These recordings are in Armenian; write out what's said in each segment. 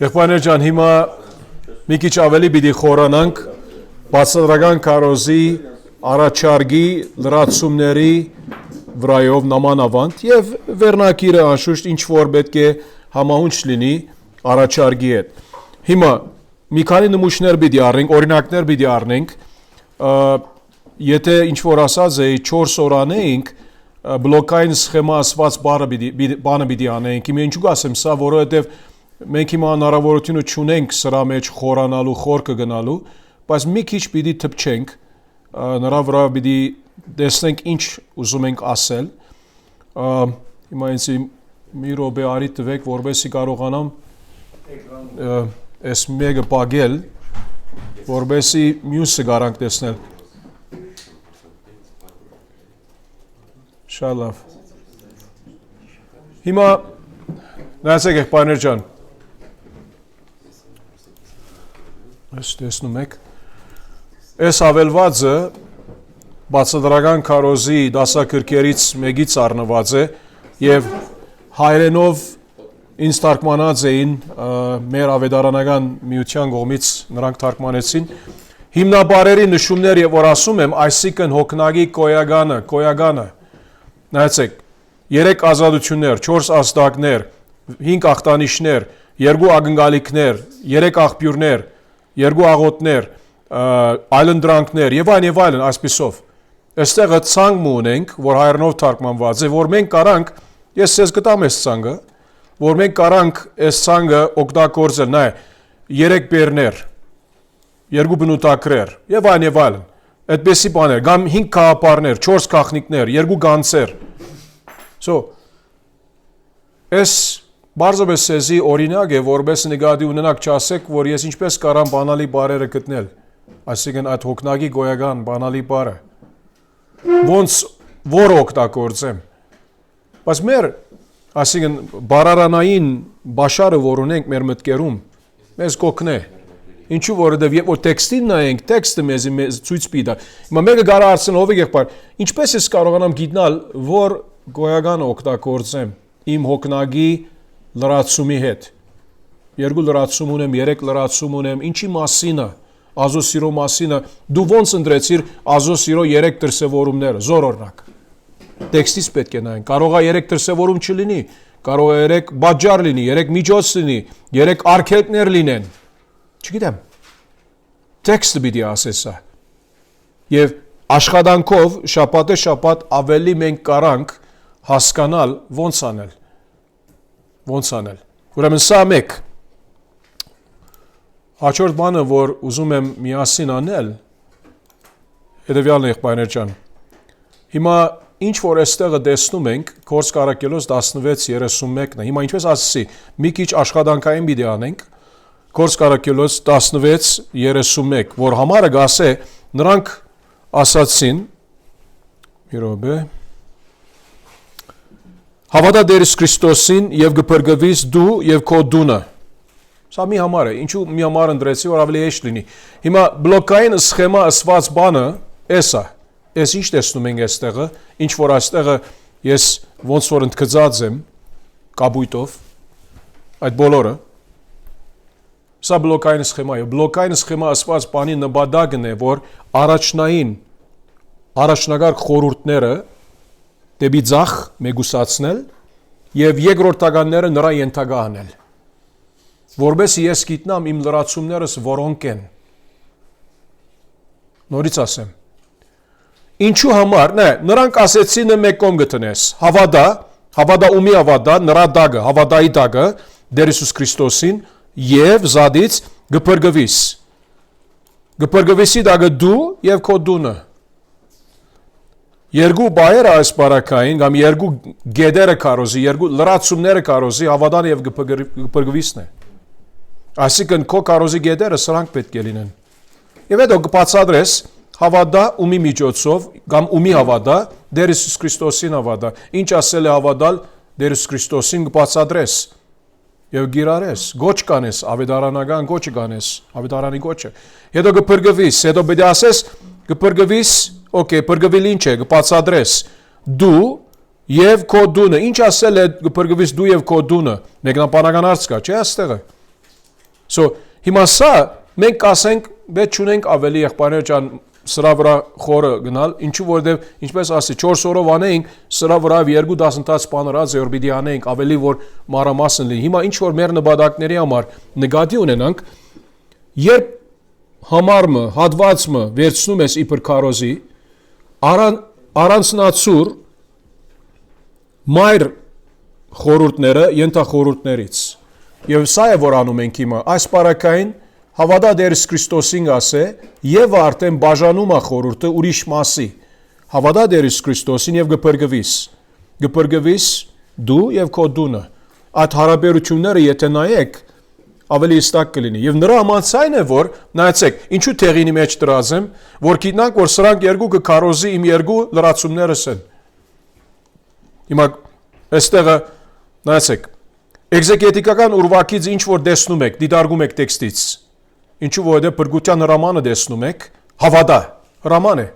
Եղբայրներ ջան, հիմա մի քիչ ավելի պիտի խորանանք բացատրական քարոզի առաջարկի լրացումների վրայով նամանավանդ եւ վերնակիրը անշուշտ ինչ որ պետք է համահունչ լինի առաջարկի հետ։ Հիմա մի քանի նմուշներ պիտի առնենք, օրինակներ պիտի առնենք, եթե ինչ որ ասած էի 4 օր անեինք, բլոկային սխեմա ասված բանը պիտի անենք, իմ ինչու ասեմ սա, որովհետեւ մենք հիմա հնարավորությունը չունենք սրա մեջ խորանալու, խորքը գնալու, բայց մի քիչ պիտի թփչենք, նրա վրա պիտի տեսնենք ինչ ուզում ենք ասել։ Հիմա ինձ մի րոպե արի տվեք, որովհետեւ կարողանամ այս մեկը պագել, որովհետեւ մյուսը գարանք տեսնել։ Շատ լավ։ Հիմա նայեցեք եղբայրներ ջան։ Այս տեսնում եք։ Այս հավելվածը բացատրական քարոզի դասակրկերից մեկից առնված է եւ հայերենով ինձ թարգմանած էին մեր ավետարանական միության կողմից նրանք թարգմանեցին հիմնաբառերի նշումներ եւ որ ասում եմ այսինքն հոգնագի կոյագանը նայեցեք 3 ազատություններ 4 աստակներ 5 ախտանիշներ 2 ակնկալիքներ 3 աղբյուրներ 2 աղոթներ այլն դրանքներ եւ այլն այսպիսով այստեղ ցանկ ունենք որ հայերենով թարգմանված է որ մենք կարանք ես ցեզ գտամ այս ցանկը որ մենք կարանք այս ցանկը օգտագործել նայ 3 բերներ 2 բնութագրեր եւ այլն այդպեսի բաներ կամ 5 քահապարներ 4 քախնիկներ 2 գանձեր այս բարձրապես սեզի օրինակ է որպես նկատի ունենակ չասեք որ ես ինչպես կարամ բանալի բարերը գտնել այսինքն այդ հոգնագի գոյական բանալի բարը ոնց որ օգտագործեմ բայց մեր այսինքն բարարանային բաշարը որ ունենք մեր մտքերում մեզ կօգնե ինչու որովհետև երբ որ տեքստին նայենք տեքստը մեզ ցույց պիտա հիմա մեկը կարա ասել ով եղբայր ինչպես ես կարողանամ գիտնալ որ գոյականը օգտագործեմ իմ հոգնագի լրացումի հետ 2 լրացում ունեմ 3 լրացում ունեմ ինչի մասինը ազոսիրո մասինը դու ոնց ընտրեցիր ազոսիրո 3 դրսևորումները զոր օրինակ տեքստից պետք է նայենք կարող է 3 դրսևորում չլինի կարող է 3 բաժար լինի 3 միջոց լինի 3 արգելքներ լինեն չգիտեմ տեքստը պիտի ասես սա եւ աշխատանքով շաբաթ ավելի մենք կարանք հասկանալ ոնց անել ուրեմն սա մեկ հաջորդ բանը որ ուզում եմ միասին անել հետեւյալն է եղբայրներ ջան հիմա ինչ որ այստեղը տեսնում ենք Գործ Կարակելոս 16:31-ն է հիմա ինչպես ասեցի մի քիչ աշխատանքային պիտի անենք Գործ Կարակելոս 16:31 որ համարը գասե նրանք ասացին մի րոպե Հավատա Տեր Հիսուս Քրիստոսին եւ գփրկվիս դու եւ քո դունը Սա մի համար է ինչու մի համար ընտրեցի որ ավելի հեշտ լինի հիմա բլոկային սխեմա ասված բանը էսա Ես ինչ տեսնում ենք այստեղը ինչ որ այստեղը ես ոնց որ ընդգծած եմ կապույտով այդ բոլորը Սա բլոկային սխեմա է բլոկային սխեմա ասված բանի նպատակն է որ առաջնակարգ խորհուրդները դեպի ձախ մեգուսացնել եւ երկրորդականները նրա ենթակա անել որովհետեւ ես գիտնամ իմ լրացումներս որոնք են նորից ասեմ ինչու համար նրանք ասեցին մեկ կողմ գտնես հավատա ումի հավատա նրա դագը հավատայի դագը Տեր Հիսուս Քրիստոսին եւ զադից գփրկվիսի դագը դու եւ քո դունը Երկու բայերը այս բարակային կամ երկու գեդերը կարոզի, երկու լրացումները կարոզի, հավատան եւ գփրկվիսն է։ Այսինքն քո կարոզի գեդերը սրանք պետք է լինեն։ Եվ հետո կբացատրես հավատա ումի միջոցով կամ ումի հավատա Տեր Հիսուս Քրիստոսին հավատա։ Ինչ ասել է հավատալ Տեր Հիսուս Քրիստոսին կբացատրես եւ գիրարես, գոչ կանես, ավետարանական գոչը կանես, ավետարանի գոչը։ Հետո գփրկվիս, հետո պետք է ասես գփրկվիս Okay, պրգվել ինչ է, կպացադրես, դու եւ քո դունը, ինչ ասել է կփրկվես դու եւ քո դունը, մեկնաբանական հարց կա, չէ՞ այստեղը։ So, հիմա սա մենք կասենք, պետք չունենք ավելի եղբայրներ ջան սրա վրա խորը գնալ, ինչու որովհետեւ ինչպես ասի 4 օրով անեինք, սրա վրա 2 դասընթաց սպաներած է որ պիտի անեինք, ավելի որ մանրամասն լինի։ Հիմա ինչ որ մեր նպատակների համար նկատի ունենանք, երբ համարը, հատվածը վերցնում ես իբր քարոզի, առանցնացուր մայր խորհուրդները ենթախորհուրդներից։ Եվ սա է որ անում ենք հիմա, այս պարակային հավատա Տեր Քրիստոսին ասե եւ արդեն բաժանում է խորհուրդը ուրիշ մասի։ Հավատա Տեր Քրիստոսին եւ գպրգվիս դու եւ քո դունը։ Այդ հարաբերությունները եթե նայեք ավելի հստակ կլինի։ Եվ նրա համաձայն է որ նայեցեք, ինչու թեղինի մեջ դրած եմ, որ գիտնանք որ սրանք երկու կքարոզի իմ երկու լրացումներս են։ Հիմա այստեղը նայեցեք, էգզեգետիկական ուրվակից ինչ որ տեսնում եք, դիտարկում եք տեքստից։ Ինչու որովհետև բրգության հրամանը տեսնում եք, հավատա, հրաման է։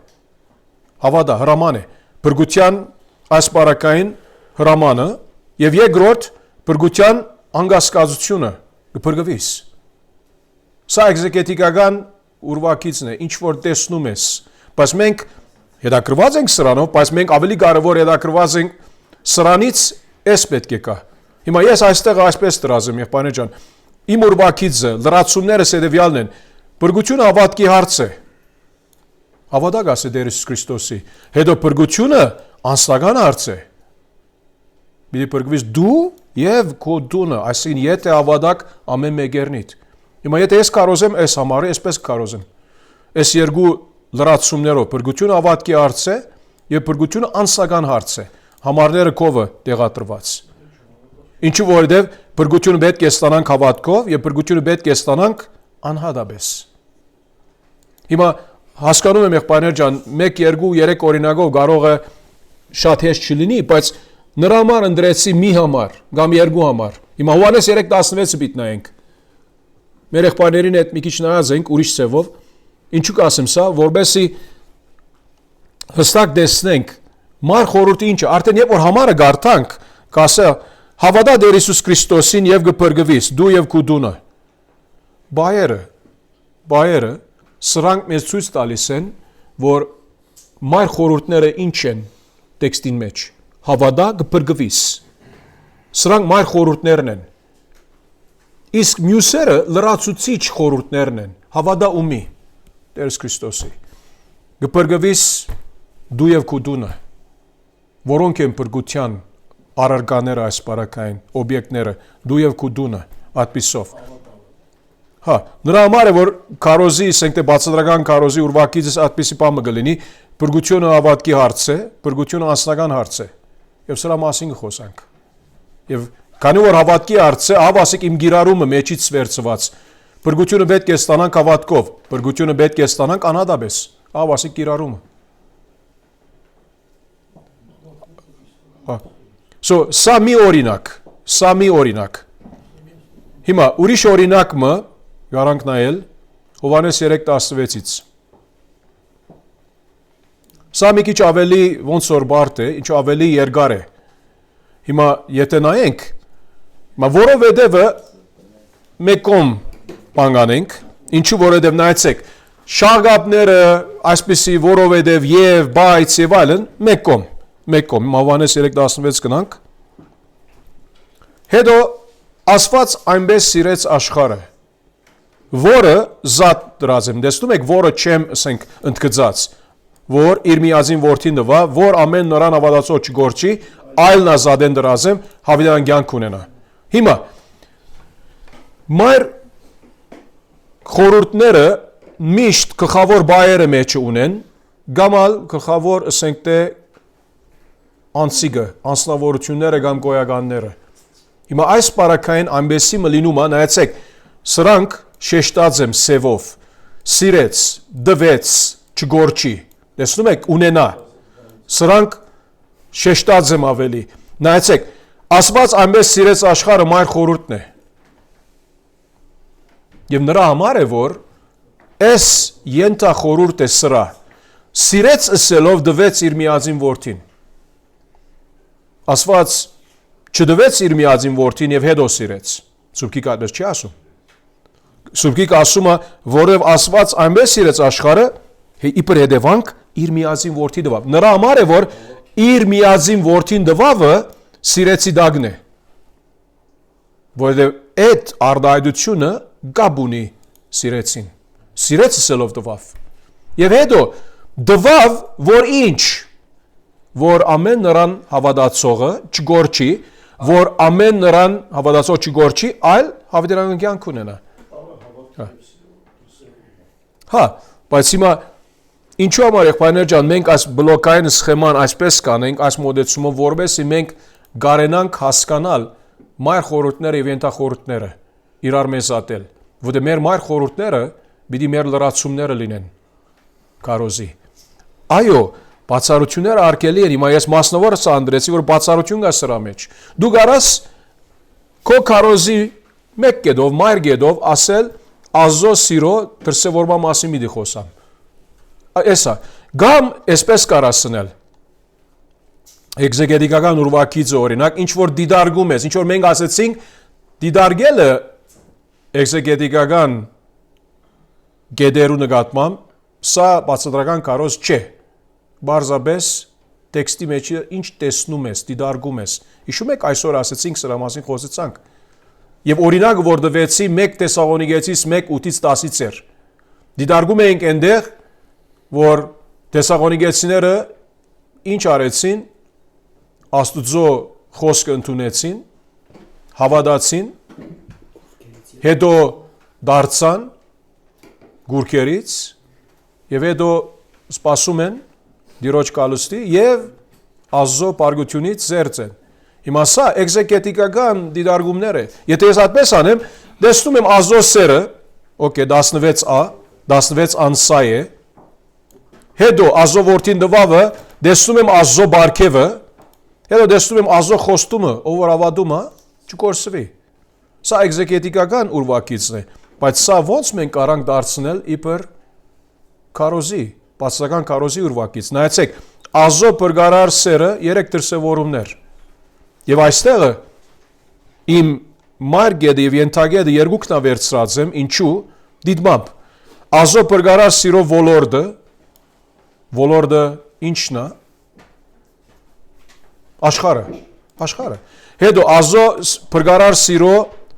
Հավատա, հրաման է։ Բրգության այս պարակային հրամանը եւ երկրորդ բրգության անգասկազությունը կփրկվիս։ Սա էգզեգետիկական ուրվակիցն է, ինչ որ տեսնում ես։ Բայց մենք հետաքրված ենք սրանով, բայց մենք ավելի կարևոր հետաքրված ենք սրանից էս պետք է կա։ Հիմա ես այստեղ այսպես դրած եմ, եղբայրներ ջան, իմ ուրվակիցը, լրացումներս հետևյալն են, բրգությունը հավատքի հարց է։ Հավատակ ասե Տեր Քրիստոսի, հետո բրգությունը անձնական հարց է։ Պիտի բրգվես դու եւ քո դունը, այսինքն եթե հավատակ ամեն մեկերնիդ։ Հիմա եթե ես կարոզեմ այս համարը, այսպես կարոզեմ։ Այս երկու լրացումներով բրգությունը հավատքի հարց է եւ բրգությունը անձնական հարց է։ Համարները կովը տեղադրված։ Ինչու որովհետև բրգությունը պետք է ստանանք հավատքով եւ բրգությունը պետք է ստանանք անհատապես։ Հիմա հասկանում եմ եղբայրներ ջան, 1, 2, 3 օրինակով կարող է շատ հեշտ չլինի, բայց նրա համար ընդրեցի մի համար կամ երկու համար։ Հիմա Հովհաննես 3:16-ը պիտի նայենք։ Մեր եղբայրներին հետ մի քիչ նայած ենք ուրիշ ցևով։ Ինչու կասեմ սա, որբեսի հստակ տեսնենք մար խորհուրդը ինչը, արդեն երբ որ համարը գարտանք, կասա հավատա Տեր Հիսուս Քրիստոսին եւ գփրկվիս դու եւ քո դունը։ Բայերը սրանք մեզ ցույց տալիս են, որ մար խորհուրդները ինչ են տեքստին մեջ։ Հավատա գփրկվիս։ Սրանք մար խորհուրդներն են։ Իսկ մյուսերը լրացուցիչ խորհուրդներն են։ Հավատա ումի Տեր Քրիստոսի։ Գփրկվիս դու եւ քո դունը։ Որոնք են բրգության առարկաները այս պարակային օբյեկտները դու եւ քո դունը այդպիսով։ Հա, նրա համար է որ քարոզի, ասենք թե բացատրական քարոզի ուրվակիցս այդպիսի բան կլինի, բրգությունը հավատքի հարց է, բրգությունը անձնական հարց է։ Եվ սրա մասին խոսանք։ Եվ քանի որ հավատքի հարց է, ավասիկ իմ գիրառումը մեջից վերցված։ Բրգությունը պետք է ստանանք հավատքով, բրգությունը պետք է ստանանք անհատապես։ Ավասիկ գիրառումը։ So, սա մի օրինակ։ Հիմա ուրիշ օրինակը գարանք նայել Հովհաննես 3:16-ից։ Սա մի քիչ ավելի ոնց որ բարդ է, ինչ ավելի երկար է։ Հիմա եթե նայենք, հիմա որովհետև մեկում բանկանենք, ինչու որովհետև նայեցեք, շաղգապները այսպեսի որովհետև եւ բայց եւ այլն մեկում Հովհաննես 3:16 գնանք։ Հետո Աստված այնպես սիրեց աշխարհը, որը զատ դրած եմ, տեսնում եք, որը չեմ ասենք ընդգծած, որ իր միածին որդին տվա, որ ամեն նրան հավատացող չգորչի, այլ նազադեն դրած եմ, հավիտյան կյանք ունենա։ Հիմա մայր խորհուրդները միշտ գլխավոր բայերը մեջ ունեն, գամալ գլխավոր ասենք թե անցիգը, անձնավորությունները կամ գոյականները։ Հիմա այս պարակային այնպեսի մլինում է, նայեցեք, սրանք շեշտած եմ սևով, սիրեց, դվեց, չգորչի, տեսնում եք, ունենա, սրանք շեշտած եմ ավելի, նայեցեք, Աստված այնպես սիրեց աշխարհը մայր խորհուրդն է։ Եվ նրա համար է, որ այս ենթախորհուրդ է սրա, սիրեց ասելով դվեց իր միածին որդին։ Ասված չդվեց իր միածին որդին եւ հետո սիրեց։ Սուրբգիկը այդպես չի ասում։ Սուրբգիկը ասում է, որով Աստված այնպես սիրեց աշխարհը, իբր հետևանք իր միածին որդի դվավ։ Նրա համար է, որ իր միածին որդին դվավը սիրեցի դագն է։ Որովհետև այդ արդայդությունը գաբ ունի սիրեցին։ Սիրեցսելով դվավ։ Եվ հետո դվավ, որ ինչ, որ ամեն նրան հավատացողը չգորչի, որ ամեն նրան հավատացող չգորչի, այլ հավիտյանական կյանք ունենա։ Հա, բայց հիմա ինչու համար եղբայրներ ջան, մենք այս բլոկային սխեման այսպես կանենք, այս մոդեցումը, որովհետեւ մենք գարենանք հասկանալ մայր խորհուրդները եւ ենթախորհուրդները իրար մեզ ատել, որտեղ մեր մայր խորհուրդները պիտի մեր լրացումները լինեն կարոզի։ Այո, բացառությունները արկելի են, հիմա ես մասնավորը սանդրեցի, որ բացառություն կա սրա մեջ։ Դու գարաս քո կարոզի մեկ կետով, մայր կետով ասել ազո սիրո դրսևորման մասին մի խոսամ։ Էսա, գամ այսպես կարասնել։ Էգզեգետիկական ուրվակիցը օրինակ, ինչ որ դիդարգում ես, ինչ որ մենք ասեցինք, դիդարգելը էգզեգետիկական գեդերու նկատմամբ, սա բացատրական կարոզ չէ։ Բարձաբես տեքստի մեջ ինչ տեսնում ես, դիդարգում ես։ Հիշում եք այսօր ասեցինք սրա մասին խոսեցանք։ Եվ օրինակ որ դվեցի 1 Թեսաղոնիկեցիս 1:8-10 էր։ Դիդարգում էինք այնտեղ, որ Թեսաղոնիկեցիները ինչ արեցին, Աստուծո խոսքը ընդունեցին, հավատացին, հետո դարձան գուրքերից եւ հետո սպասում են դիրոջ կալուստի եւ Աստծո պարգությունից զերծ են։ Հիմա սա էգզեգետիկական դիդարգումներ է։ Եթե ես այդպես անեմ, տեսնում եմ Աստծո սերը, օքեյ 16a, 16 անսա է։ Հետո Աստծո որդին դվավը, տեսնում եմ Աստծո բարգևը, հետո տեսնում եմ Աստծո խոստումը, ով որ ավադում է, չկորսվի։ Սա էգզեգետիկական ուրվակիցն է, բայց սա ոնց մենք կարանք դարձնել իբր կարոզի, բացական կարոզի ուրվակից։ Նայեցեք, Աստծո բրգարար սերը 3 դրսևորումներ։ Եվ այստեղը իմ մարգեդը եւ ենթագեդը երկուքն է վերցրած եմ, ինչու դիտմամբ Աստծո բրգարար սիրո ոլորտը ինչն է աշխարհը հետո Աստծո բրգարար սիրո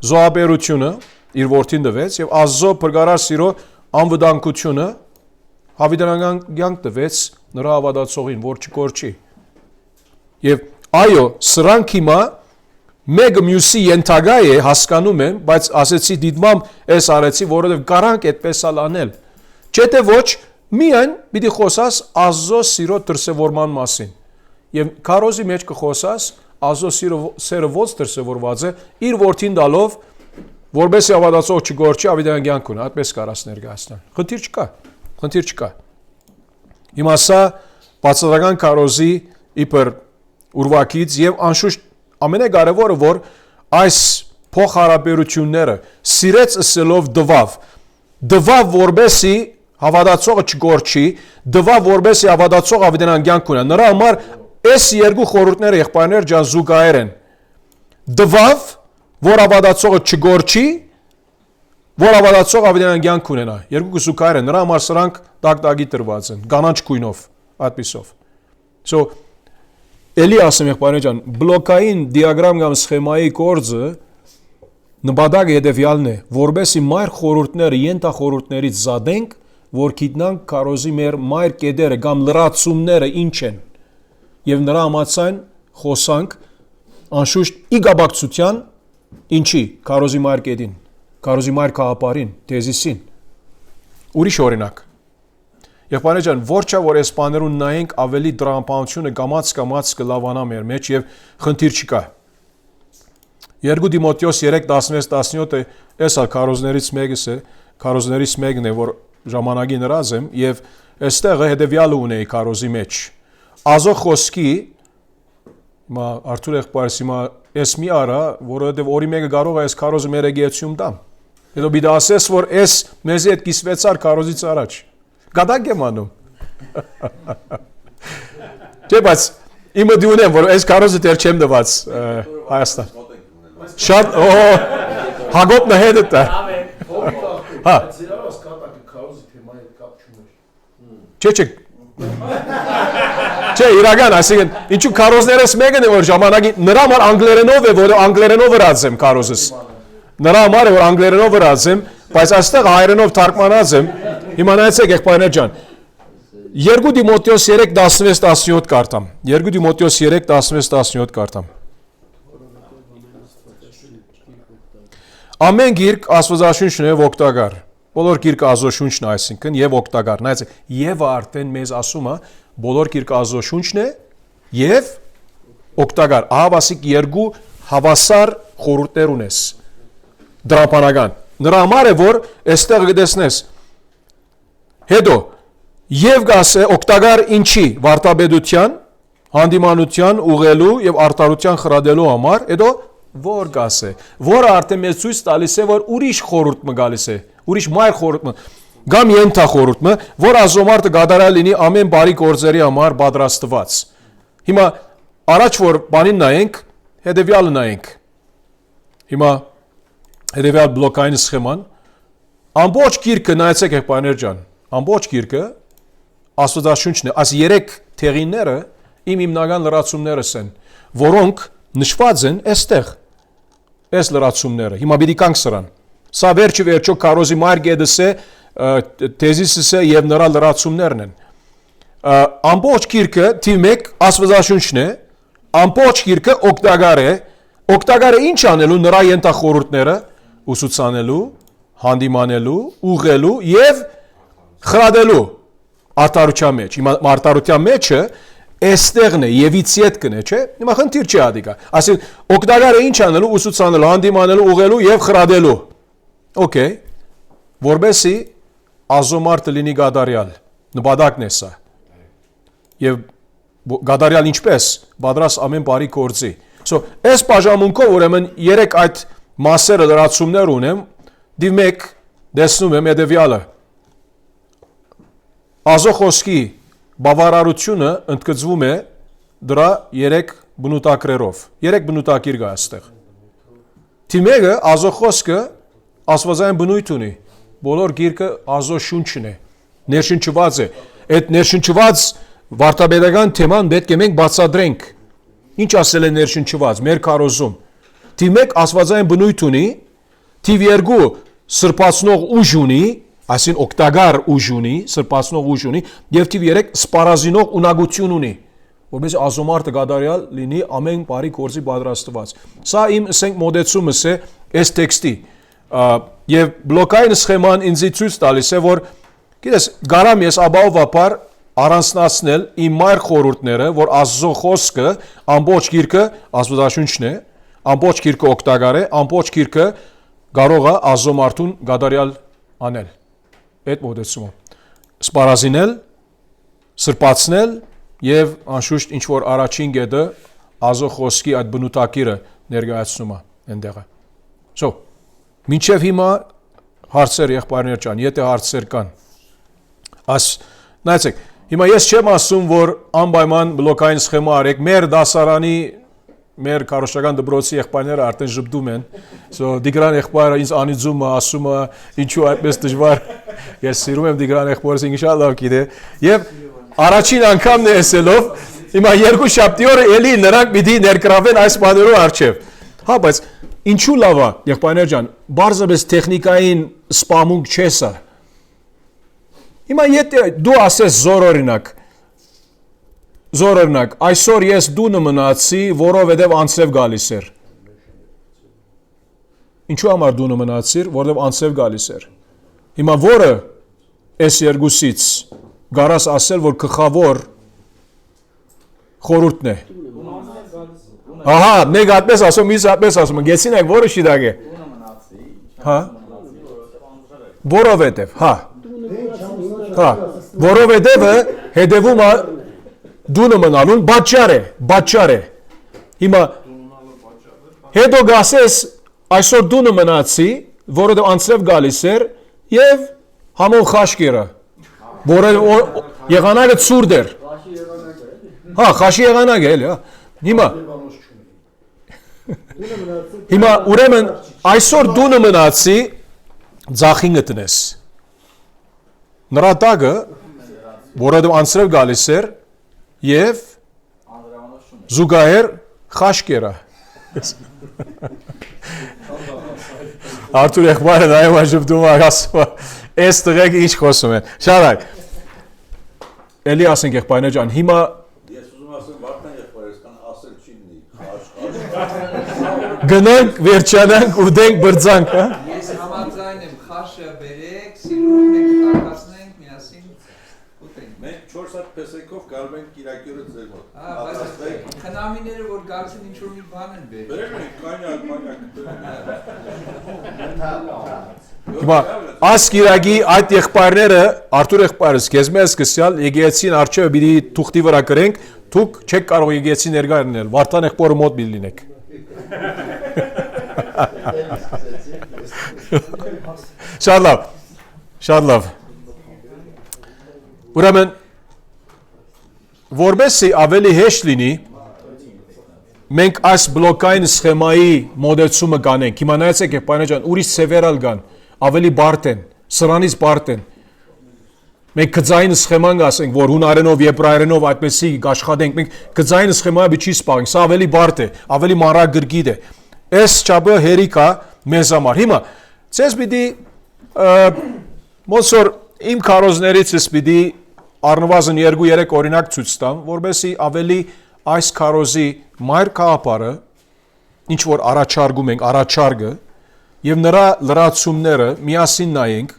զոհաբերությունը իր որդին տվեց եւ Աստծո բրգարար սիրո անվտանգությունը հավիտյանական կյանք տվեց նրա հավատացողին, որ չկորչի։ Եվ այո, սրանք հիմա մեկը մյուսի ենթագա է, հասկանում եմ, բայց ասեցի դիտմամ էս արեցի, որովհետև կարանք այդպես անել։ Չէ թե ոչ, միայն պիտի խոսաս Աստծո սիրո դրսևորման մասին։ Եվ քարոզի մեջ կխոսաս Աստծո սերը ոնց դրսևորված է իր որդին տալով, որբեսի հավատացող չգորչի, հավիտյան կյանք ունի, այդպես կարաս ներկայացնել։ Խնդիր չկա։ Հիմա սա բացատրական քարոզի իբր ուրվակից եւ անշուշտ ամենակարևորը որ այս փոխհարաբերությունները սիրեց ըսելով դվավ որբեսի հավատացողը չգորչի, դվավ որբեսի հավատացող հավիտյան կյանք ունենա։ Նրա համար այս երկու խորհուրդները եղբայրներ ջան զուգահեռ են։ Դվավ, որ հավատացողը չգորչի, որ հավատացող հավիտյան կյանք ունենա։ Երկու զուգահեռ են։ Նրա համար սրանք տակ-տակի տրված են, կանաչ գույնով, այդպիսով։ So Էլի ասեմ եղբայրներ ջան, բլոկային դիագրամ կամ սխեմայի կորձը նպատակը հետևյալն է, որբեսի մայր խորհուրդները ենթախորհուրդներից զադենք, որ գիտնանք քարոզի մեր մայր կետերը կամ լրացումները ինչ են եւ նրա համաձայն խոսանք անշուշտ իգաբակցության ինչի քարոզի մայր կետին, քարոզի մայր կահապարին, թեզիսին։ Ուրիշ օրինակ Եղբայրներ ջան, որչա որ այս բաներուն նայենք ավելի դրամապանությունը կամաց կլավանա մեր մեջ եւ խնդիր չկա։ 2 Տիմոթեոս 3:16-17-ը էսա քարոզներից մեկն է, որ ժամանակի նրած եմ եւ այստեղը հետեւյալը ունեի քարոզի մեջ։ Ազո խոսքի մա Արթուր եղբայրս հիմա էս մի արա, որովհետեւ օրի մեկը կարող է այս քարոզը մեր եգեյություն տամ։ Հետո բիդա ասես որ էս մեզի հետ կիսվեցար քարոզից առաջ։ Գադակ եմ անում։ Չէ, բայց իմը դունեմ, որ այս կարոզը դեռ չեմ դված Հայաստան։ Շատ հագոտնը հետ է։ Հա։ Չէ։ Չէ, իրական, այսինքն, ինչու կարոզներս մեկն է, որ ժամանակին նրա համար անգլերենով է, որ անգլերենով վրացեմ կարոզս։ Նրա համար է, որ անգլերենով վրացեմ, բայց այստեղ հայերենով թարգմանած եմ։ Հիմա նայեցեք, եղբայրներ ջան։ 2 Տիմոթեոս 3:16-17 կարդամ։ 2 Տիմոթեոս 3:16-17 կարդամ։ Ամեն գիրք Աստվածաշունչն է օգտակար։ Բոլոր գիրքը Աստվածաշունչն է, այսինքն եւ օգտակար։ Նայեցեք, եւ արդեն մեզ ասում է, բոլոր գիրքը Աստվածաշունչն է եւ օգտակար։ Ահավասիկ 2 հավասար խորհուրդներ ունես։ Դրամապանական։ Նրա համար է, որ այստեղ գտեսնես։ Հետո եւ գասե օգտակար ինչի վարտաբեդության, հանդիմանության, ուղղելու եւ արտարության խրադելու համար, հետո որ գասե, որը արդեն մեզ ցույց տալիս է, որ ուրիշ խորհուրդ մը գալիս է, ուրիշ մայր խորհուրդ մը, գամ ենթա խորհուրդ մը, որ ազոմարտը գադարալ լինի ամեն բարի գործերի համար պատրաստված։ Հիմա առաջ որ բանին նայենք, հետեւյալը նայենք։ Հիմա հետեւյալ բլոկային սխեման, ամբողջ գիրքը նայեցեք եղբայրներ ջան, ամբողջ գիրքը Աստվածաշունչն է, այս 3 թեղինները իմ հիմնական լրացումներս են, որոնք նշված են այստեղ, այս լրացումները, հիմա պիտի կանք սրան, սա վերջը կարոզի մայր գեդս է, թեզիսս է և նրա լրացումներն են, ամբողջ գիրքը թիվ 1 Աստվածաշունչն է, ամբողջ գիրքը օգտակար է ինչ անելու նրա ենթախորհուրդները, ուսուցանելու, հանդիմանելու, ուղղելու և խրադելու արտարության մեջ, հիմա արտարության մեջը Էստեղն է, եվիցիետկն է, չէ, հիմա խնդիր չի ադիկա, ասին օգտակար է ինչ անելու, ուսուցանելու, հանդիմանելու, ուղղելու և խրադելու, օքեյ, որբեսի ազոմարտը լինի գադարյալ, նպատակն է սա, և գադարյալ ինչպես, պատրաստ ամեն բարի գործի, այս բաժանմունքով ուրեմն 3 այդ մասերը լրացումներ ունեմ, դիվ 1 դեսնում եմ հետևյալը, ազոխոսքի բավարարությունը ընդգծվում է դրա 3 բնութագրերով, 3 բնութագիր կա այստեղ։ Թիմերը ազոխոսքը աստվածային բնույթ ունի, բոլոր գիրքը Աստվածաշունչն է, ներշնչված է, այդ ներշնչված վարդապետական թեման պետք է մենք բացատրենք, ինչ ասել է ներշնչված, մեր քարոզում։ Թիվ 1 աստվածային բնույթ ունի, թիվ 2 սրբացնող ուժ ունի, այսին օգտակար ուժ ունի, սրբացնող ուժ ունի, և թիվ 3 սպառազինող ունակություն ունի, որպես ազոմարտը գադարյալ լինի ամեն բարի գործի պատրաստված։ Սա իմ մոտեցումս է այս տեքստի, և բլոկային սխեման ինձ ցույց տալիս է, որ գիտես, գարամ ես ապահովաբար առանձնացնել իմ մայր խորհուրդները, որ Աստծո խոսքը ամբողջ գիրքը Աստվածաշունչն է, ամբողջ գիրքը օգտակար է, ամբողջ գիրքը կարող է ազոմարտուն գադարյալ անել։ Այդ մոտեցումը սպառազինել, սրբացնել եւ անշուշտ ինչ որ առաջին գեդը Աստծո խոսքի այդ բնութագիրը ներկայացնում է այնտեղը։ Մինչև հիմա հարցեր եղբայրներ ջան, եթե հարցեր կան։ Նայեցեք, հիմա ես չեմ ասում, որ անպայման բլոկային սխեմա արեք, մեր դասարանի մեր քարոշչական դպրոցի եղբայրները արդեն ժպտում են, Դիգրան եղբայրը ինձ անիծում է, ասում է, ինչու այդպես դժվար, ես սիրում եմ Դիգրան եղբայրս, ինքնիշա լավ գիտե, եւ առաջին անգամն է ասելով, հիմա 2 շաբթի օրը էլի նրանք պիտի ներգրավեն այս բաներով առջև։ Հա, բայց ինչու լավ է, եղբայրներ ջան, բարձրապես տեխնիկային սպամունք չէ սա։ Հիմա եթե դու ասես զորօրինակ, այսօր ես դունը մնացի, որովհետև անցև գալիս էր։ Ինչու համար դունը մնացիր, որովհետև անցև գալիս էր։ Հիմա որը այս երկուսից գարաս ասել, որ գլխավոր խորհուրդն է։ Ահա, մեկ այդպես ասում, մյուս այդպես ասում, գեցինեք որը շիդակ է։ Հա։ Որովհետև, հա։ Հա, որովհետև հետևում է դունը մնալուն բաճար է։ Հիմա հետո գասես այսօր դունը մնացի, որովհետև անցև գալիս էր եւ համոն խաշկերը, որը եղանակը ցուրտ էր։ Հա, խաշի եղանակ է, էլի, հա։ Հիմա ուրեմն այսօր դունը մնացի ձախին գտնես։ Նրա տակը, որը անցրև գալիս էր, և զուգահեռ խաշկերա։ Արթուր եղբայրը նայում ժպտում ասում այս տղեկ ինչ խոսում են։ Շարակ։ Էլի ասենք եղբայրներ ջան, հիմա ես ուզում ասեմ Վարդան եղբայրս կան ասել չի լինի։ Գնանք, վերջանանք, ուտենք, բրձանք, հա։ Ես համաձայն եմ, խաշը բերեք, սիրուն մենք տակացնենք, միասին ուտենք։ Մենք 4 հատ պեսեքով գալու ենք Կիրակյուրը ձեր մոտ։ Բայց խնամիները որ գալցին ինչ-որ մի բան են բերել։ Բերել ենք կանյակ։ Հիմա այս Կիրակի այդ եղբայրները, Արթուր եղբայրս, քեզ մեզ սկսյալ եկեղեցին արջևը պիտի թուղթի վրա կրենք, դուք չեք կարող եկեղեցին ներկա լինել, Վարդան եղբորը մոտ պիտի լինեք։ Շատ լավ։ Ուրեմն որպեսզի ավելի հեշտ լինի, մենք այս բլոկային սխեմայի մոդեցումը կանենք։ Հիմա նայեցեք եղբայրներ ջան, ուրիշ սևերալ կան, ավելի բարդ են, սրանից բարդ են։ Մենք գծային սխեման ասենք, որ հունարենով, եբրայերենով այդպեսի աշխատենք, մենք գծային սխեմայը չի սպառենք, սա ավելի բարդ է, ավելի մանրագրգիտ է։ Այս չափը հերիք է մեզ համար։ Հիմա ցես պիտի ոնց որ իմ քարոզներից ես պիտի առնվազն 2-3 օրինակ ցույց տամ, որովհետեւ ավելի այս քարոզի մայր կապարը ինչ որ առաջարկում ենք, առաջարկը եւ նրա լրացումները միասին նայենք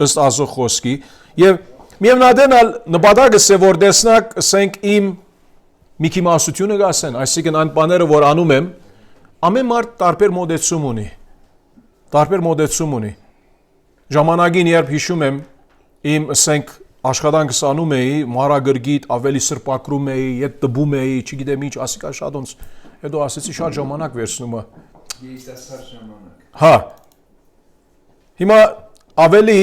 ըստ Աստծո խոսքի եւ միևնադենալ նպատակս է որ տեսնակ ասենք իմ Միքի Մասությունը գասեն, այսինքն այն բաները որ անում եմ ամեն մարդ տարբեր մոդեցում ունի։ Ժամանակին երբ հիշում եմ իմ ասենք աշխատանքս անում էի, մանրագրգիտ ավելի սրբակրում էի, ետ տբում էի, չգիտեմ ինչ, ասիկա շատ ոնց հետո ասեցի շատ ժամանակ վերցնում է։ Երիտասարդ ժամանակ։ Հա։ Հիմա ավելի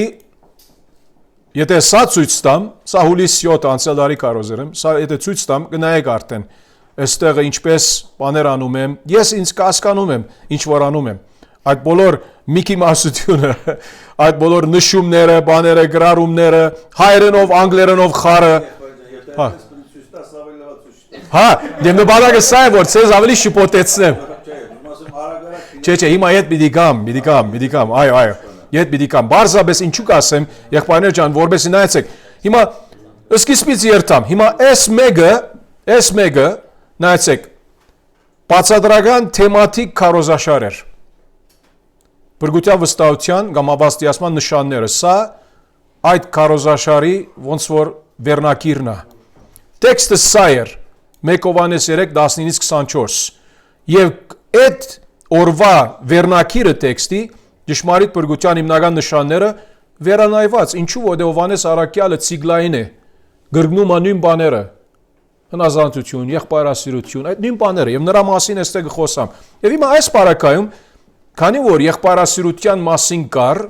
եթե սա ցույց տամ, սա հուլիս 7 անցյալ տարի կարոզեր եմ, սա եթե ցույց տամ, կնայեք արդեն, այստեղը ինչպես բաներ անում եմ, ես ինձ կասկանում եմ, ինչ որ անում եմ։ Այդ բոլոր Միքի Մասությունը, այդ բոլոր նշումները, բաները, գրառումները, հայերենով, անգլերենով խառը։ Հա, դեմ նպատակը սա է, որ ցեզ ավելի շփոթեցնեմ։ Չէ, հիմա ետ պիտի գամ, այո, ետ պիտի գամ։ Բարձրապես ինչու կասեմ, եղբայրներ ջան, որովհետեւ նայեցեք։ Հիմա սկիզբից երթամ։ Հիմա այս մեկը, նայեցեք, բացատրական թեմատիկ քարոզաշար էր։ Բրգության վստահության կամ ապաստիացման նշանները, սա այդ քարոզաշարի ոնց որ վերնակիրն է։ Տեքստը սա էր 1 Հովհաննես 3:19-24 եւ այդ օրվա վերնակիրը տեքստի ճշմարիտ բրգության հիմնական նշանները վերանայված, ինչու որ Հովհաննես Արաքյալը ցիկլային է, գրգնում է նույն բաները, հնազանդություն, եղբայրասիրություն, այդ նույն բաները եւ նրա մասին էստեղ կխոսամ։ Եվ հիմա այս բարակայում քանի որ եղբայրասիրության մասին կար,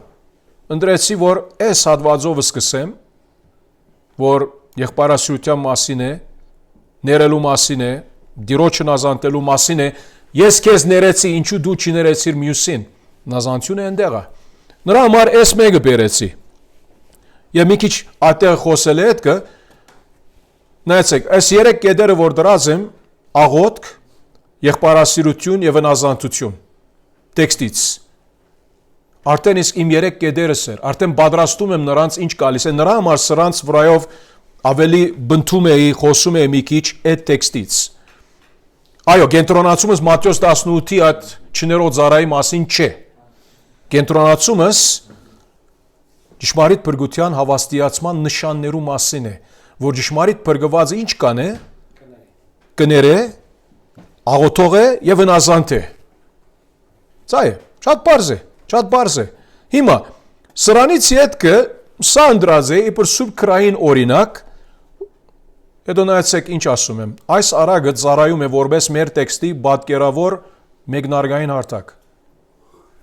ընտրեցի որ այս հատվածով սկսեմ, որ եղբայրասիրության մասին է, ներելու մասին է, դիրոջ հնազանդելու մասին է, ես քեզ ներեցի, ինչու դու չներեցիր մյուսին, հնազանդությունը այնտեղ է։ Նրա համար այս մեկը բերեցի։ Եվ մի քիչ այդտեղ խոսել է հետքը, նայեցեք, այս 3 կետերը որ դրած եմ, աղոթք, եղբայրասիրություն եւ հնազանդություն տեքստից։ Արդեն իսկ իմ 3 կետերս էր, արդեն պատրաստում եմ նրանց ինչ գալիս է, նրա համար սրանց վրայով ավելի բնթում էի, խոսում էի մի քիչ այդ տեքստից։ Այո, կենտրոնացումս Մատթեոս 18-ի այդ չներոց ծառայի մասին չէ։ Կենտրոնացումս ճշմարիտ փրկության հավաստիացման նշաններու մասին է, որ ճշմարիտ փրկվածը ինչ կանե, կները, աղոթող է եւ հնազանդ է։ Սա է, շատ բարձ է։ Հիմա սրանից հետքը սա ընդրած է իբր սուրբ քրային օրինակ, հետո նայեցեք ինչ ասում եմ։ Այս արագը ծառայում է որպես մեր տեքստի պատկերավոր մեկնարկային հարթակ։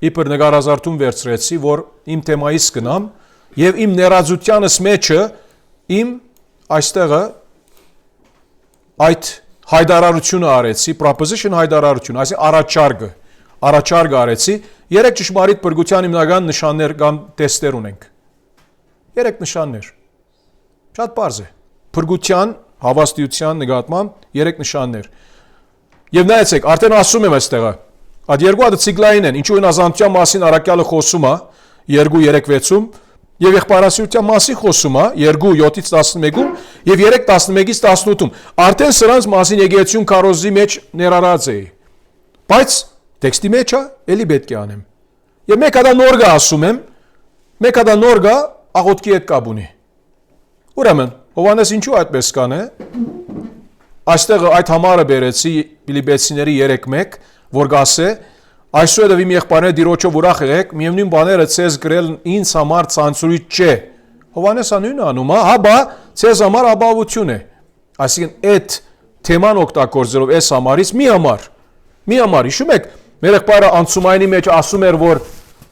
Իբր նկարազարդում վերցրեցի, որ իմ թեմայից գնամ եւ իմ ներածությանս մեջը իմ այստեղը այդ հայտարարությունը արեցի, proposition հայտարարություն, այսինքն առաջարկը արեցի, 3 ճշմարիտ փրկության հիմնական նշաններ կամ տեստեր ունենք։ 3 նշաններ։ Շատ բարձ է։ Փրկության հավաստիության նկատմամբ 3 նշաններ։ Եվ նայեցեք, արդեն ասում եմ այստեղը, այդ երկու հատ ցիկլային են, ինչու հնազանդության մասին առաքյալը խոսում է 2:3-6-ում, եւ եղբայրասիրության մասին խոսում է 2:7-ից 11-ում եւ 3:11-ից 18-ում։ Արդեն սրանց մասին եկեղեցուն քարոզի մեջ ներառած է։ Բայց տեքստի մեջ է, էլի պետք է անեմ։ Եվ մեկ հատ նոր գա ասում եմ, մեկ հատ նոր գա աղոթքի հետ կապ ունի։ Ուրեմն, Հովհաննես ինչու այդպես կան է։ Այստեղ այդ համարը բերեցի Ֆիլիպեցիների 3:1, որ գասե այսօր դեպի եղբայրները դիրոջով ուրախ եղեք, միևնույն բաները ցեզ գրել ինձ համար ցանցուրի չէ։ Հովհաննեսը նույնը անում է, հա, բա ցեզ համար ապահովություն է։ Այսինքն այդ թեման օգտագործելով այս համարից մի համար, հիշում եք, մեր եղբայրը անցումայինի մեջ ասում էր, որ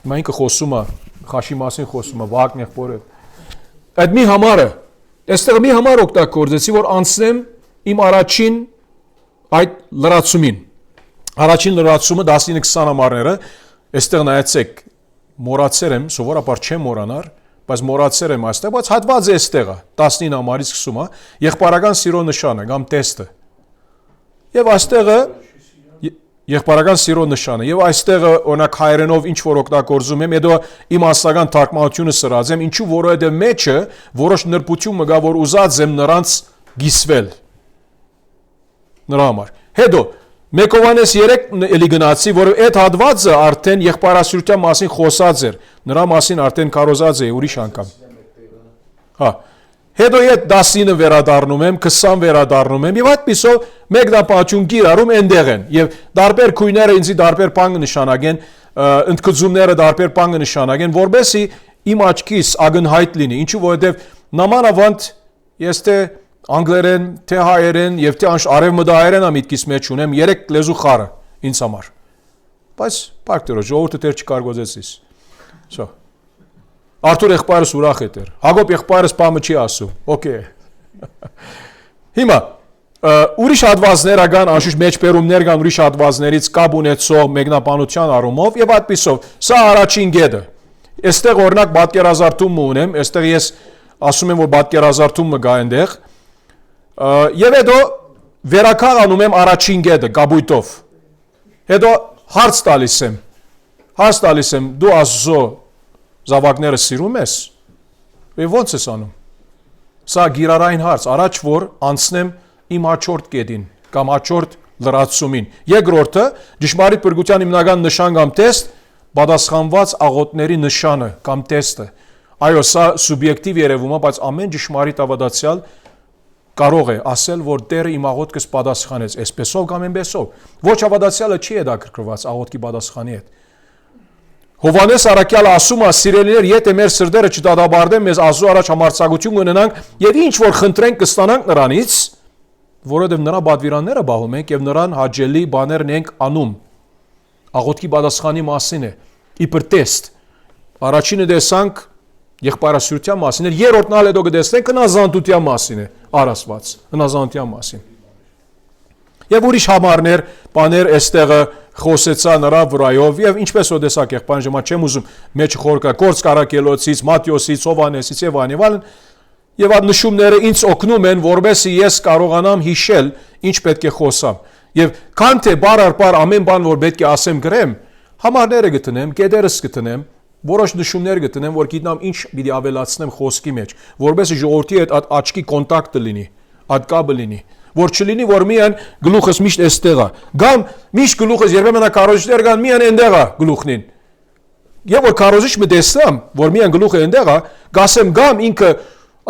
հիմա ինքը խոսում է, խաշի մասին խոսում է, Վահագն եղբորը։ Այդ մի համարը, այստեղ մի համար օգտագործեցի, որ անցնեմ իմ առաջին այդ լրացումին։ Առաջին լրացումը 19-20 համարները, այստեղ նայեցեք, մոռացել եմ, սովորաբար չեմ մոռանար, բայց մոռացել եմ այստեղ, բայց հատված է այստեղը 19 համարից սկսում է, եղբայրական սիրո նշանը կամ տեստը։ Եվ այստեղը եղբայրական սիրո նշանը, եւ այստեղը օրինակ հայերենով ինչ որ օգտագործում եմ, հետո իմ ասական թարգմանությունը սրած եմ, ինչու որովհետեւ մեջը որոշ նրբություն մգա, որ ուզած եմ նրանց գիսվել։ Նրա համար։ Հետո Մեկ Հովհաննես 3 էլի գնացի, որ այդ հատվածը արդեն եղբայրասիրության մասին խոսած էր, նրա մասին արդեն կարոզած է ուրիշ անգամ։ Հա։ Հետո այդ 19 վերադառնում եմ, 20 վերադառնում եմ, եւ այդպիսով մեկնաբանություն գիրառում այնտեղ են, եւ տարբեր քույները ինձի տարբեր բան նշանակեն, ընդգծումները տարբեր բան նշանակեն, որբեսի իմ աչքիս ակնհայտ լինի, ինչու որովհետեւ նամանավանդ ես թե անգլերեն, թե հայերեն եւ թե արևմտահայերեն ամիտքիս մեջ ունեմ 3 լեզու խառը ինձ համար։ Բայց պարտքերո ժողովուրդը դեռ չկարգոզեցիս։ Շո։ Արթուր եղբայրս ուրախ է դեռ։ Հակոբ եղբայրս բամը չի ասում։ Okay։ Հիմա ուրիշ հատվածներ կան, անշուշտ մեջբերումներ կան ուրիշ հատվածներից կապ ունեցող մեկնաբանության առումով եւ այդպիսով։ Սա առաջին գեդը։ Այստեղ օրինակ պատկերազարդում ունեմ, այստեղ ես ասում եմ, որ պատկերազարդումը գա այնտեղ։ Եվ հետո վերականգնում եմ առաջին գեդը գաբույտով։ Հետո հարց տալիս եմ, դու Աստծո զավակները սիրում ես։ Եվ ո՞նց ես անում։ Սա գիրառային հարց, առաջ որ անցնեմ իմ հաջորդ գեդին կամ հաջորդ լրացումին։ Երկրորդը ճշմարիտ փրկության հիմնական նշան կամ տեստ, պատասխանված աղոթների նշանը կամ տեստը։ Այո, սա սուբյեկտիվ երևում է, բայց ամեն ճշմարիտ ավադացյալ կարող է ասել, որ Տերը իմ աղոթքս պատասխանեց, այսպեսով կամ այնպեսով։ Ոչ ավադացյալը չի հետաքրքրված աղոթքի պատասխանի հետ։ Հովհաննես առաքյալը ասում է, սիրելիներ, եթե մեր սրտերը չդատաբարտեն, մեզ Աստծո առաջ համարձակություն կունենանք եւ ինչ որ խնդրենք կստանանք նրանից, որովհետեւ նրա պատվիրանները բահում ենք եւ նրան հաճելի բաներն ենք անում։ Աղոթքի պատասխանի մասին է, իբր տեստ։ Առաջինը տեսանք եղբայրասիրության մասին, երրորդն ալ հետո կտեսնենք հնազանդության մասին է, առասված, հնազանդության մասին։ Եվ ուրիշ համարներ, բաներ այստեղը խոսեցա նրա վրայով եւ ինչպես օդեսակ եղբայրն ժամա չեմ ուզում մեջ խորկա Կորց Կարակելոցից, Մատթեոսից, Հովհաննեսից եւ այլն եւ այդ նշումները ինձ օգնում են, որովհետեւ ես կարողանամ հիշել ինչ պետք է խոսամ։ Եվ քան թե բառ ամեն բան որ պետք է ասեմ գրեմ, համարները գտնեմ, կետերս գտնեմ, որոշ նշումներ գտնեմ, որ գիտնամ ինչ պիտի ավելացնեմ խոսքի մեջ, որովհետեւ ժողովրդի հետ աչքի կոնտակտը լինի, այդ կապը լինի, որ չլինի, որ միան գլուխս միշտ էստեղ է, կամ միշտ գլուխս երբեմն կարոզիչներ կան միան այնտեղ է գլուխնին։ Եվ որ կարոզիչ մը տեսնեմ, որ միան գլուխը այնտեղ է, գասեմ գամ ինքը,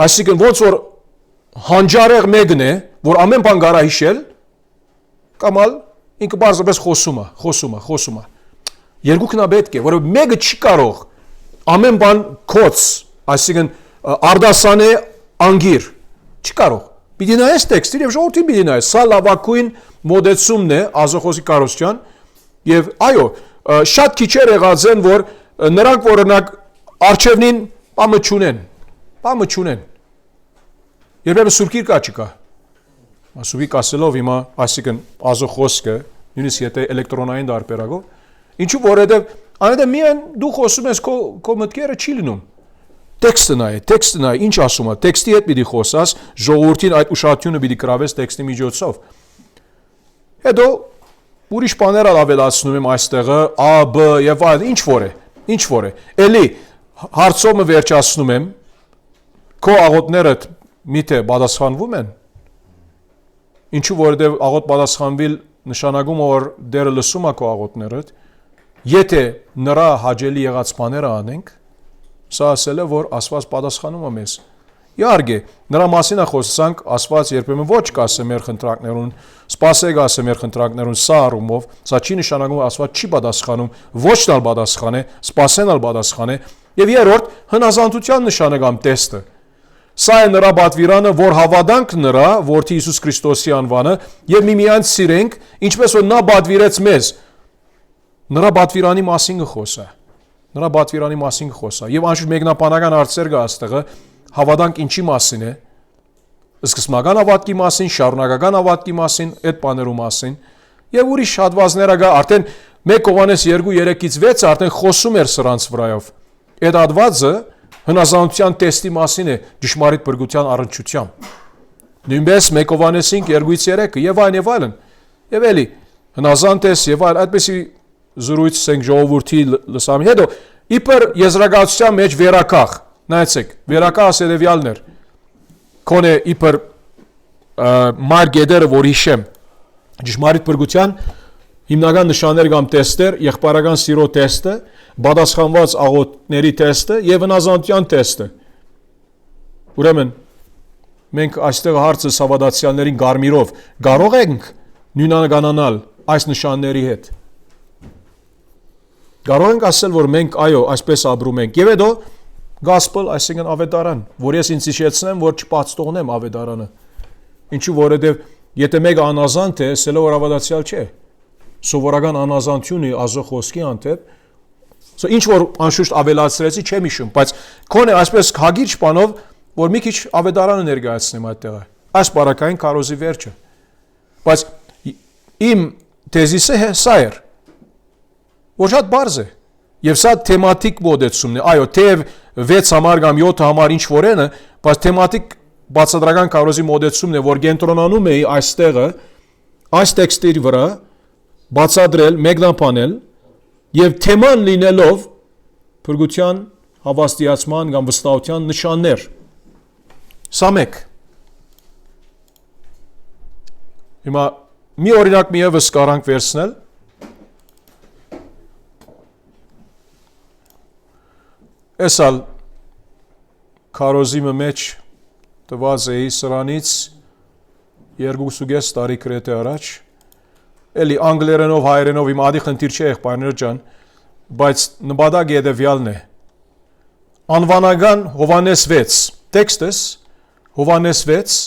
այսինքն ոնց որ հանջարեղ մեկն է, որ ամեն բան կարա հիշել, կամ ալ ինքը բարձրապես խոսում է։ Երկուքն է պետք է, որը մեկը չի կարող ամեն բան կոց, այսինքն արդասանե անգիր, չի կարող։ Պիտի նայես տեքստին եւ ժողովրդին պիտի նայես։ Սա լավագույն մոդեցումն է Ազոխոսի Կարոսյան եւ այո, շատ քիչեր եղած են, որ նրանք օրինակ արչևնին բամը չունեն։ Երբեմն սուրբ գիրկա չկա։ Ասուվիկ ասելով հիմա, այսինքն ազո խոսքը, նույնիսկ եթե էլեկտրոնային դարբերակով, ինչու որովհետև այնտեղ միայն դու խոսում ես քո մտքերը չի լինում։ Տեքստը նայ, ինչ ասում է, տեքստի հետ պիտի խոսաս, ժողովրդին այդ ուշադրությունը պիտի կրավես տեքստի միջոցով։ Հետո ուրիշ բաներ ավելացնում եմ այստեղը, A, B եւ այլն, ինչ որ է։ Էլի հարցումը վերջացնում եմ, քո աղոթներդ միթե պատասխանվում են։ Ինչու որովհետև աղոթ պատասխանվել նշանակում որ դերը լսում է քո աղոթներդ, եթե նրա հաճելի եղած բաները անենք, սա ասել է որ Աստված պատասխանում է մեզ։ Իհարկե, նրա մասին է խոսանք, Աստված երբեմն ոչ կասե մեր խնդրանքներուն, սպասեք ասե մեր խնդրանքներուն սա առումով, սա չի նշանակում Աստված չի պատասխանում, ոչ տալ պատասխան է, սպասենալ պատասխան է, եւ երրորդ հնազանդության նշանակամ տեստը։ Սա է նրա պատվիրանը, որ հավատանք նրա, որդի Հիսուս Քրիստոսի անվանը, եւ միմյանց սիրենք, ինչպես որ նա պատվիրեց մեզ։ Նրա պատվիրանի մասին կխոսա։ Նրա պատվիրանի մասին կխոսա։ Եվ անշուշտ մեկնաբանական հարցեր կա այստեղը, հավատանք ինչի մասին է։ Սկզբնական հավատքի մասին, շարունակական հավատքի մասին, այդ բաներու մասին։ Եվ ուրիշ հատվածները կա, արդեն 1 Հովհաննես 2:3-ից 6 արդեն խոսում էր սրանց վրայով։ Այդ հատվածը հնազանդության տեստի մասին է ճշմարիտ բրգության առնչությամբ։ Նույնպես 1 Հովհաննես 5:2-3 եւ այլն։ Եվ էլի հնազանդ ես եւ այլ այդպեսի զրույց ենք ժողովրդի լսամի։ Հետո իբր եզրակացության մեջ վերակախ, նայեցեք, վերակախ երևյալներ։ Կոնե իբր մարգեդերը որ հիշեմ ճշմարիտ բրգության հիմնական նշաններ կամ տեստեր, եղբայրական սիրո տեստը, պատասխանված աղոթքների տեստը եւ հնազանդության տեստը։ Ուրեմն մենք այստեղ հարցը սավադացիալներին գարմիրով կարող ենք նույնականանալ այս նշանների հետ։ Կարող ենք ասել, որ մենք այո, այսպես ապրում ենք։ Եվ հետո gospel, այսինքն ավետարան, որ ես ինձ հիշեցնեմ, որ չպատստողնեմ ավետարանը։ Ինչու որովհետև եթե մեկը անազանդ է, սելը որ ավետացիալ չէ։ Սովորական անազանությունը ազո խոսքի անտեպ, ինչ որ անշուշտ ավելացրեցի չեմ հիշում, բայց քոնե այսպես հագիր բանով, որ մի քիչ ավետարանը ներկայացնեմ այդտեղը։ Այս բարակային քարոզի վերջը։ Բայց իմ թեզիսը սա էր, որ շատ բարձ է։ Եվ սա թեմատիկ մոդեցումն է։ Այո, թեև 6 համար կամ 7 համար ինչ որ են, բայց թեմատիկ բացատրական քարոզի մոդեցումն է, որ կենտրոնանում է այստեղը, այս տեքստերի վրա բացատրել, մեկնաբանել եւ թեման լինելով փրկության հավաստիացման կամ վստահության նշաններ։ Սա մեկ։ Հիմա մի օրինակ միևս կարանք վերցնել։ Էսալ քարոզի մեջ տված էի սրանից 2.5 տարի կրեթե առաջ, էլի անգլերենով, հայերենով իմ ադի խնդիր չէ եղբայրներ ջան, բայց նպատակը հետևյալն է։ Անվանական Հովհաննես 6, տեքստս Հովհաննես 6,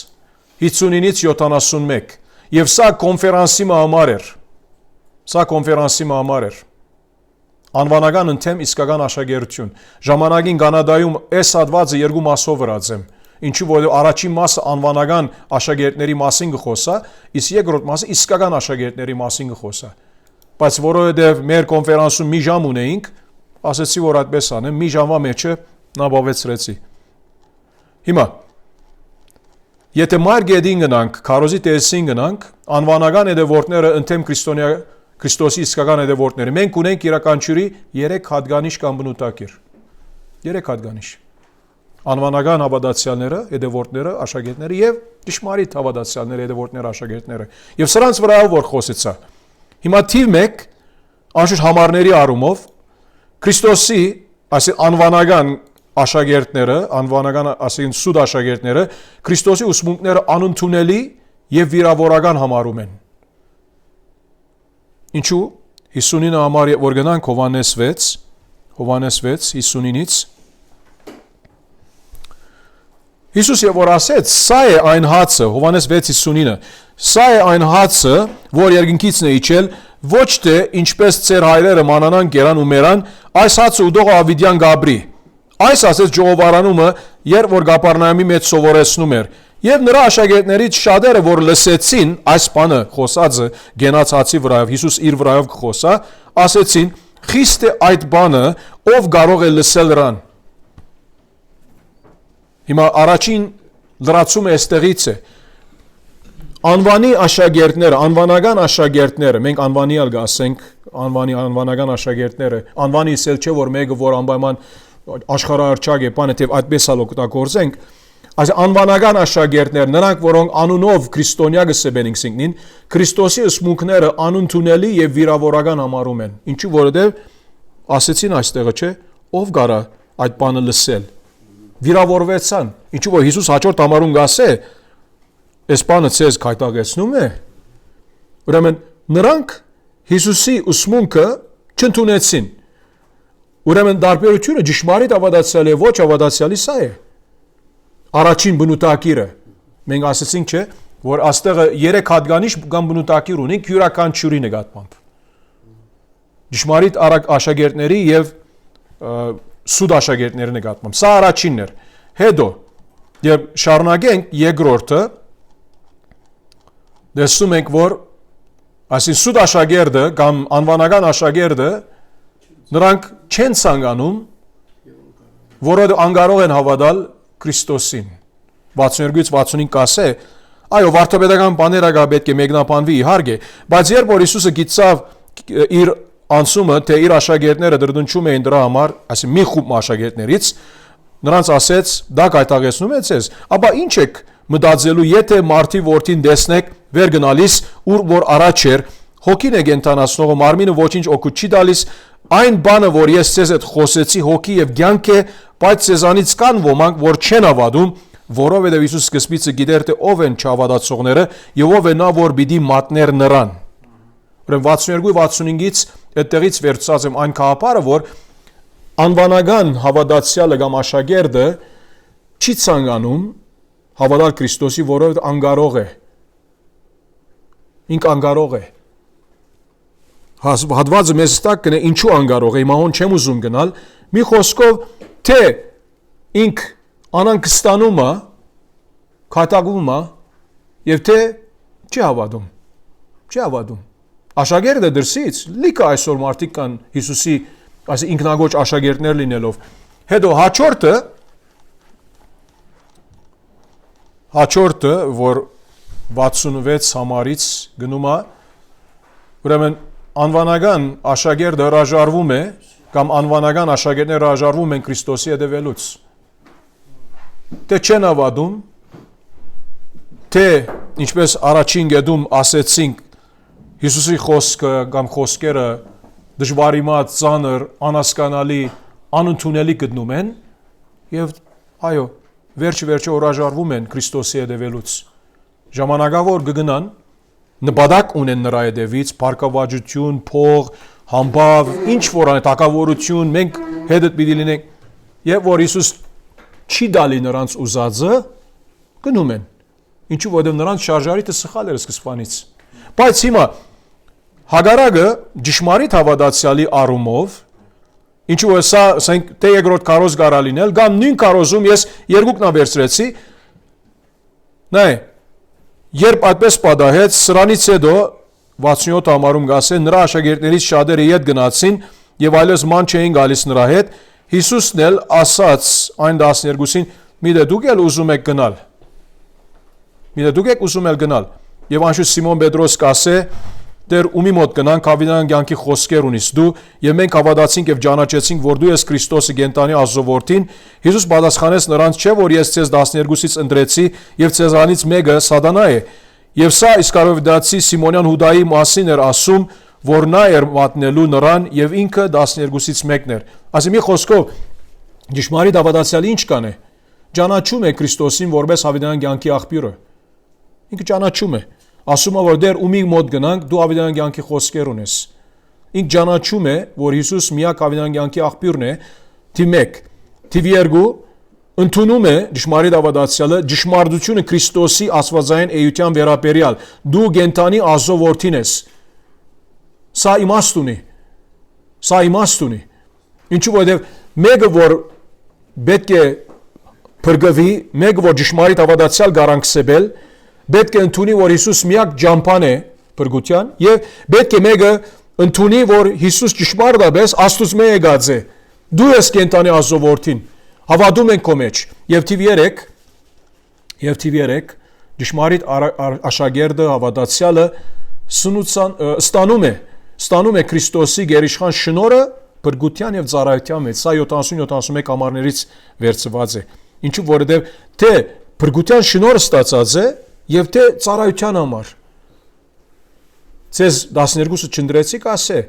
59-ից 71, եւ սա կոնֆերանսի համար էր։ Սա կոնֆերանսի համար էր։ Անվանական ընթեմ իսկական աշակերտություն։ Ժամանակին Կանադայում այս հատվածը 2 մասով վրացեմ։ Ինչու որ առաջին մասը անվանական աշակերտների մասին կխոսա, իսկ երկրորդ մասը իսկական աշակերտների մասին կխոսա։ Բայց որովհետև մեր կոնֆերանսում մի ժամ ունեինք, ասեցի որ այդպես անեմ, մի ժամվա մեջը նաբավեցրեցի։ Հիմա եթե մարգեդին գնանք, քարոզի տեսին գնանք, անվանական հետևորդները ընթեմ Քրիստոսի իսկական հետևորդները։ Մենք ունենք յուրաքանչյուրի 3 հատկանիշ կամ բնութագիր։ 3 հատկանիշ։ Անվանական հավատացյալները, հետևորդները, աշակերտները եւ ճշմարիտ հավատացյալները, հետևորդները, աշակերտները։ Եվ սրանց վրա որ խոսեցա։ Հիմա թիվ 1 անշուշտ համարների առումով Քրիստոսի, այսինքն անվանական աշակերտները, անվանական, այսինքն սուտ աշակերտները Քրիստոսի ուսմունքները անընդունելի եւ վիրավորական համարում են։ Ինչու 59 համար որ գնանք Հովհաննես 6, 59-ից Հիսուս եւ որ ասեց, սա է այն հացը, Հովհաննես 6:59, սա է այն հացը, որ երկնքից է իջել, ոչ թե ինչպես ծեր հայրերը մանանան գերան ու մերան, այս հացը ուդող Ավիդյան Գաբրի։ Այս ասեց ժողովարանումը, երբ որ Կապառնայումի մեջ սովորեցնում էր, Եվ նրա աշակերտներից շատերը, որ լսեցին այս բանը խոսածը գենացածի վրայով, Հիսուս իր վրայով խոսա, ասեցին, խիստ է այդ բանը, ով կարող է լսել նրան։ Հիմա առաջին լրացումը այստեղից է։ Անվանի աշակերտները, անվանական աշակերտները, մենք անվանիալ գասենք, անվանական աշակերտները, անվանի իսել չէ, որ մեկը, որ անպայման աշխարհարչակ է, բանը թեև այդպես ալ օգտագործենք, այս անվանական աշակերտներ, նրանք, որոնք անունով քրիստոնյա գսեբեն ինքնին, Քրիստոսի ուսմունքները անընդունելի եւ վիրավորական համարում են։ Ինչու որովհետեւ ասեցին այստեղը, չէ, ով կարա այդ բանը լսել։ Վիրավորվեցան։ Ինչու որ Հիսուս հաջորդ համարում գասե, այս բանը ցեզ քայտագեցնում է։ Ուրեմն նրանք Հիսուսի ուսմունքը չընդունեցին։ Ուրեմն դարբերությունը ճշմարիտ ավադացիալի ոչ ավադացիալի սա է։ Առաջին բնութագիրը մենք ասացինք չէ, որ աստեղը 3 հատկանիշ կամ բնութագիր ունի յուրաքանչյուրի նկատմամբ։ Ճշմարիտ աշակերտների եւ սուտ աշակերտների նկատմամբ։ Սա առաջինն էր։ Հետո եւ շարունակենք երկրորդը դեսում ենք, որ այսին սուտ աշակերտը կամ անվանական աշակերտը նրանք չեն ցանկանում, որը անկարող են հավատալ Քրիստոսին 62-ից 65 կասե, այո, վարդապետական բաները գա պետք է մեկնաբանվի իհարկե, բայց երբ որ Հիսուսը գիտավ իր անցումը, թե իր աշակերտները դրդունչում էին դրա համար, այսինքն մի խումբ աշակերտներից, նրանց ասեց, դա կայտագեցնում է ցեզ, ապա ինչ եք մտածելու, եթե մարդի որդին տեսնեք վեր գնալիս, ուր որ առաջ էր, հոգին է կենթանացնողը, մարմինը ոչինչ օգուտ չի տալիս, այն բանը, որ ես ցեզ հետ խոսեցի, հոգի եւ կյանք է, բայց ցեզանից կան ոմանք, որ չեն ավադում, որովհետեւ Հիսուս սկզբից գիտեր, թե ով են չավադացողները եւ ով է նա, որ պիտի մատներ նրան։ Ուրեմն 62-65-ից այդտեղից վերցած եմ այն կապարը, որ անվանական հավատացյալը կամ աշակերտը չի ցանկանում հավատալ Քրիստոսի, որովհետեւ անկարող է։ Ինք անկարող է։ Հատվածը մեզ տակ կնե ինչու անկարող է, հիմա հոն չեմ ուզում գնալ, մի խոսքով թե ինք անանկստանում է, քատագում է եւ թե չի հավատում։ Չի հավատում։ Աշակերտը դրսից լիքը այսօր մարդիկ կան Հիսուսի այս ինքնագոչ աշակերտներ լինելով։ Հետո հաջորդը, որ 66 համարից գնում է, ուրեմն անվանական աշակերտը հրաժարվում է կամ անվանական աշակերտները հրաժարվում են Քրիստոսի հետևելուց։ Թե չեն հավատում, թե ինչպես առաջին գեդում ասեցինք Հիսուսի խոսքը կամ խոսքերը դժվարիմաց, ծանր, անհասկանալի, անընդունելի գտնում են եւ այո, վերջ-վերջը հրաժարվում են Քրիստոսի հետևելուց։ Ժամանակավոր կգնան, նպատակ ունեն նրա հետևից, փառքավաճություն, փող, համբավ, ինչ որ այն տակավորություն, մենք հետդ պիտի լինենք, եւ որ Հիսուս չի դալի նրանց ուզածը, գնում են։ Ինչու որովհետեւ նրանց շարժարիտը սխալ էր սկզբանից։ Բայց հիմա հագարակը ճշմարիտ հավատացյալի առումով, ինչու է սա, ասենք, թե երկրորդ քարոզ կարա լինել, կամ նույն քարոզում ես երկուքն վերցրեցի, նայ, երբ այդպես պատահեց, սրանից հետո 67 համարում գասե, նրա աշակերտներից շատերը ետ գնացին եւ այլևս ման չէին գալիս նրա հետ, Հիսուսն էլ ասաց այն 12-ին, միտե դուք էլ ուզում եք գնալ։ Միտե դուք եք ուզում ել գնալ։ Եվ անշուշտ Սիմոն Պետրոս կասե, Տեր ումի մոտ գնանք հավիտյան կյանքի խոսքեր ունիս դու եւ մենք հավատացինք եւ ճանաչեցինք որ դու ես Քրիստոսը գենտանի ազովորդին Հիսուս պատասխանեց նրանց չէ որ ես ցեզ 12-ից ընտրեցի եւ ցեզանից մեկը սատանա է եւ սա Իսկարիովտացի Սիմոնյան Հուդայի մասին էր ասում որ նա էր մատնելու նրան եւ ինքը 12-ից մեկն էր ասի մի խոսքով ճշմարիտ հավատացյալի ինչ կան է ճանաչում է Քրիստոսին որպես հավիտյան կյանքի աղբյուրը ինքը ճանաչում է ասում է որ դեր ումի մոտ գնանք դու հավիտյան կյանքի խոսքեր ունես ինք ճանաչում է որ Հիսուս միակ հավիտյան կյանքի աղբյուրն է թիվ 1 թիվ 2 ընդունում է ճշմարիտ հավատացյալը ճշմարտությունը Քրիստոսի աստվածային էության վերաբերյալ դու գենտանի ազովորդին ես սա իմաստ ունի ինչու որովհետև մեկը որ պետք է փրկվի, մեկ որ ճշմարիտ հավատացյալ գարանքսեբել, պետք է ընդունի, որ Հիսուս միակ ջամփան է փրկության, եւ պետք է մեկը ընդունի, որ Հիսուս ճշմարտաբես Աստծո եկած է։ Դու ես կենտանի Աստծո որդին, հավատում ենք քո մեջ, եւ թիվ 3 ճշմարիտ աշակերտը հավատացյալը ստանում է Քրիստոսի գերիշխան շնորհը փրկության եւ ծառայության մեջ։ Սա 70-71 ամառներից վերցված է։ Ինչու որովհետեւ թե փրկության շնորհը ստացած է եւ թե ծառայության համար։ Ցեզ 12-ը չնդրեցիք ասե,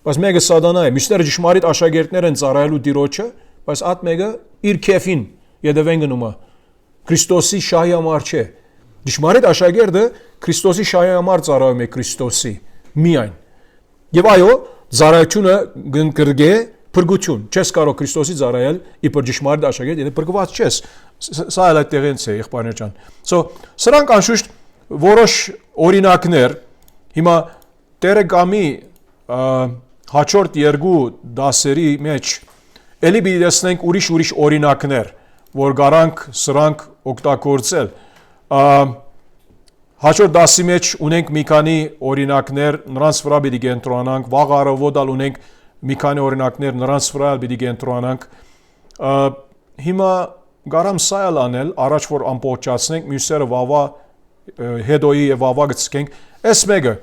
բայց մեկը սատանա է, մյուսները ճշմարիտ աշակերտներ են ծառայելու Տիրոջը, բայց այդ մեկը իր քեֆին յետևեն գնում է։ Քրիստոսի շահի համար չէ։ Ճշմարիտ աշակերտը Քրիստոսի շահի համար ծառայում է Քրիստոսի միայն։ Եվ այո, ծառայությունը կգրգե փրկություն։ Չես կարող Քրիստոսի ծառայել իբր ճշմարիտ աշակերտ, եթե փրկված չես։ Սա էլ այդտեղից է, եղբայրներ ջան։ Սրանք անշուշտ որոշ օրինակներ, հիմա Տերը կամի հաջորդ երկու դասերի մեջ ելի պիտի տեսնենք ուրիշ օրինակներ, որ գարանք սրանք օգտագործել։ Հաջորդ դասի մեջ ունենք մի քանի օրինակներ, նրանց վրա պիտի կենտրոնանանք, վաղ առավոտալ ունենք մի քանի օրինակներ, նրանց վրա պիտի կենտրոնանանք։ Հիմա գարամ սայլ անել, առաջ որ ամբողջացնենք, մյուսերը վավա հետոյի եւ վավա գցենք։ Այս մեկը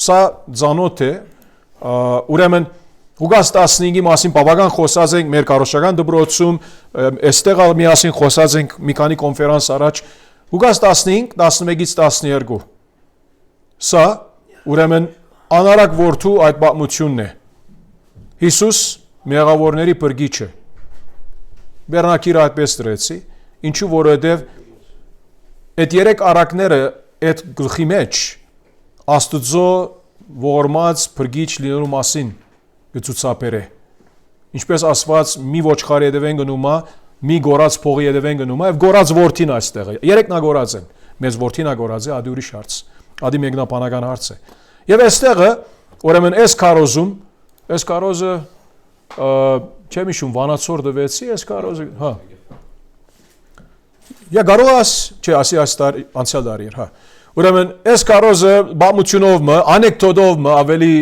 սա ծանոթ է, ուրեմն Հուգաս 15-ի մասին բավական խոսած ենք մեր կարոշական դպրոցում, այստեղ միասին խոսած ենք մի քանի կոնֆերանս առաջ։ Հուգաս 15, 11-ից 12։ Սա ուրեմն անարակ որդու այդ պատմությունն է։ Հիսուս մեղավորների փրկիչը։ Բեռնակիրը այդպես դրեցի, ինչու որովհետև այդ երեք առակները այդ գլխի մեջ Աստծո ողորմած փրկիչ լինելու մասին գծուցապեր է։ Ինչպես ասված մի ոչխարի հետևեն գնումա, մի գորած փողի հետևեն գնումա, եւ գորած որդին այստեղ է։ Երեքն ա գորած են։ Մեծ որդին ա գորած է, ադի ուրիշ հարց։ Ադի մեկնաբանական հարց է։ Եվ այստեղը, ուրեմն այս քարոզը չեմ հիշում վանացոր դվեցի, այս քարոզը, հա։ Յա կարող ես, չէ, ասի այստար անցյալ դարի էր, հա։ Ուրեմն այս քարոզը բամությունով անեկդոտով ավելի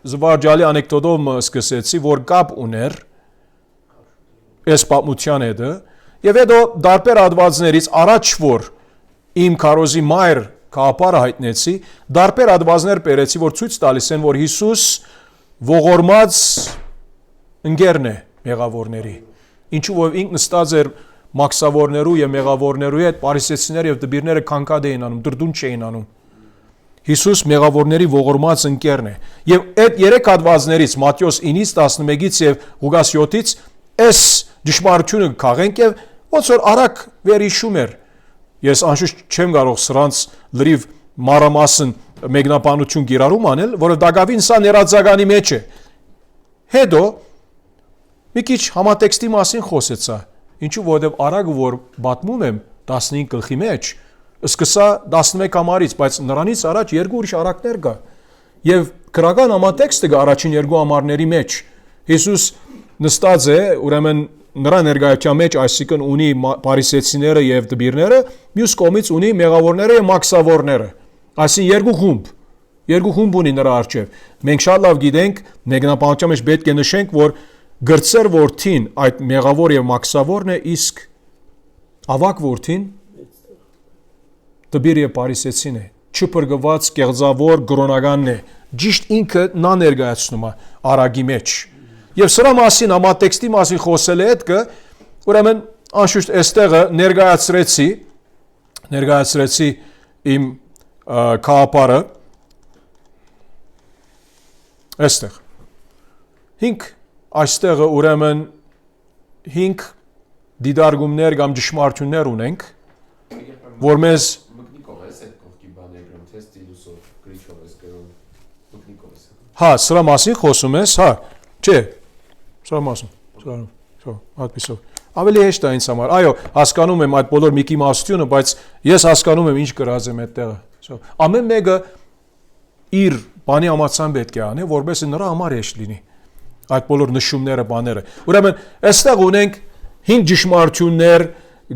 զվարճալի անեկդոտով սկսեցի, որ կապ ուներ այս պատմության հետ, եւ հետո դարբեր հատվածներից առաջ որ իմ քարոզի մայր կապարը հայտնեցի, դարբեր հատվածներ բերեցի, որ ցույց տալիս են, որ Հիսուս ողորմած ընկերն է մեղավորների։ Ինչու որ ինքն նստած էր մաքսավորներու եւ մեղավորներու հետ, փարիսեցիները եւ դպիրները կանգاد էին անում, դրդուն չէին անում։ Հիսուս մեղավորների ողորմած ընկերն է։ Եվ այդ երեք հատվածներից Մատթեոս 9-ից 11-ից եւ Ղուկաս 7-ից այս ճշմարտությունը քաղենք եւ ոնց որ արագ վերհիշում էր։ Ես անշուշտ չեմ կարող սրանց լրիվ մանրամասն մեկնաբանություն գիրառում անել, որովհետեւ դակավին սա ներածականի մեջ է։ Հետո մի քիչ համատեքստի մասին խոսեցա, ինչու որովհետեւ արագ որ պատմում եմ 15 գլխի մեջ, սկսա 11 ամառից, բայց նրանից առաջ երկու ուրիշ առակներ կա։ Եվ քրական համատեքստը կա առաջին երկու ամառների մեջ։ Հիսուս նստած է, ուրեմն նրա ներկայության մեջ, այսինքն ունի փարիսեցիները եւ դպիրները, մյուս կողմից ունի մեղավորները եւ մաքսավորները։ Այսինքն երկու խումբ ունի նրա առջև։ Մենք շատ լավ գիտենք, մեկնաբանության մեջ պետք է նշենք, որ գրծեր որդին այդ մեղավոր եւ մաքսավորն է, իսկ ավակ որդին դպիր եւ փարիսեցին է, չփրկված կեղծավոր գրոնականն է, ճիշտ ինքը նա ներկայացնում է արագի մեջ։ Եվ սրա մասին համատեքստի մասին խոսել է հետքը, ուրեմն անշուշտ այստեղը ներկայացրեցի իմ կապարը այստեղ։ Այստեղը ուրեմն 5 դիդարգումներ կամ ճշմարտություններ ունենք, որ մեզ հա, սրա մասին խոսում ես, հա, չէ, սրա մասին, այդպիսով, ավելի հեշտ է ինձ համար, այո, հասկանում եմ այդ բոլոր մի իմաստությունը, բայց ես հասկանում եմ ինչ գրած եմ այդտեղը, ամեն մեկը իր բանի համացան պետք է անի, որպեսզի նրա համար հեշտ լինի, այդ բոլոր նշումները, բաները, ուրեմն, այստեղ ունենք 5 ճշմարտություններ,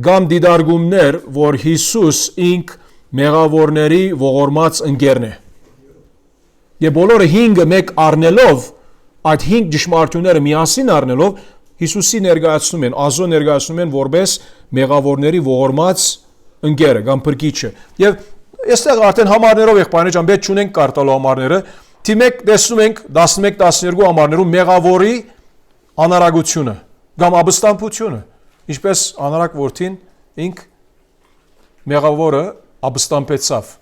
կամ դիդարգումներ, որ Հիսուս ինք մեղավորների ողորմած ընկերն է։ Եվ բոլորը 5-ը մեկ առնելով, այդ 5 ճշմարտությունները միասին առնելով, Հիսուսի ներկայացնում են, Աստծո ներկայացնում են որպես մեղավորների ողորմած ընկերը կամ փրկիչը։ Եվ այստեղ արդեն համարներով եղբայրներ ջան, պետք չունենք կարտալու համարները, թիմեք տեսնում ենք 11-12 համարներում մեղավորի անարագությունը կամ ապստամբությունը, ինչպես անարակ որդին ինք մեղավորը ապստամբեցավ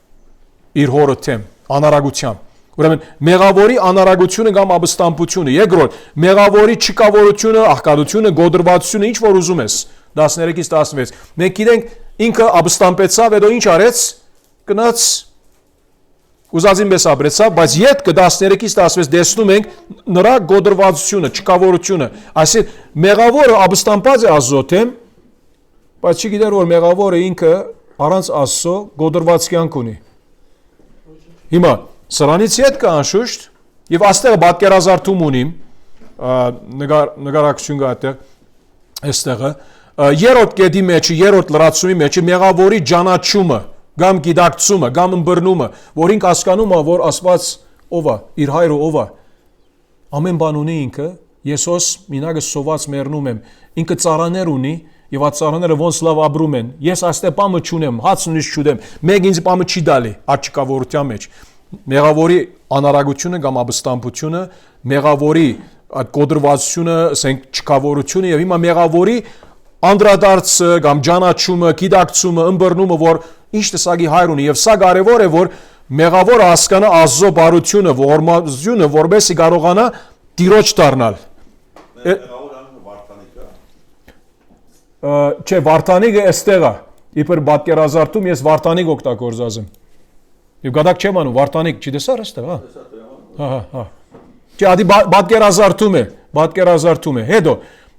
իր հորը թեմ անարագությամբ։ Ուրեմն մեղավորի անարագությունը կամ ապստամբությունը, երկրորդ մեղավորի չկավորությունը, աղքատությունը, գոդրվածությունը, ինչ որ ուզում ես 13-ից 16։ Մենք գիտենք ինքը ապստամբեցավ, հետո ինչ արեց, գնաց ուզածին պես ապրեցավ, բայց ետքը 13-ից 16 տեսնում ենք նրա գոդրվածությունը, չկավորությունը, այսինքն մեղավորը ապստամբած է Աստծո թեմ, բայց չգիտեր որ մեղավորը ինքը առանց Աստծո գոդրված կյանք ունի։ Հիմա սրանից ետ կա անշուշտ, եւ աստեղը պատկերազարդում ունիմ, նկարակցություն կա այդտեղ, այստեղը, երրորդ կետի մեջը, երրորդ լրացումի մեջը մեղավորի ճանաչումը, կամ գիտակցումը, կամ ըմբռնումը, որ ինք հասկանում է, որ Աստված ով է, իր հայրը ով է, ամեն բան ունի ինքը, Եսոս մինագը սոված մեռնում եմ, ինքը ծառաներ ունի, եւ այդ ծառաները ոնց լավ ապրում են, ես այստեղ բամը չունեմ, հաց նույնիսկ չուտեմ, մեկ ինձ բամը չի դալի, այդ չկավորության մեջ։ Մեղավորի անարագությունը կամ ապստամբությունը, մեղավորի այդ կոդրվածությունը, ասենք չկավորությունը եւ հիմա մեղավորի անդրադարձը կամ ճանաչումը, գիտակցումը, ըմբռնումը, որ ինչ տեսակի հայր ունի եւ սա կարեւոր է, որ մեղավորը հասկանա Աստծո բարությունը, ողորմությունը, որովհետեւ կարողանա տիրոջ դառնալ։ Չէ, վարդանիկը էստեղ է, իբր պատկերազարդում ես վարդանիկ օգտագործազեմ։ Եվ գադակ չեմ անում, վարդանիկ, չտեսար էստեղ, հա։ Չէ, ադի պատկերազարդում է, հետո,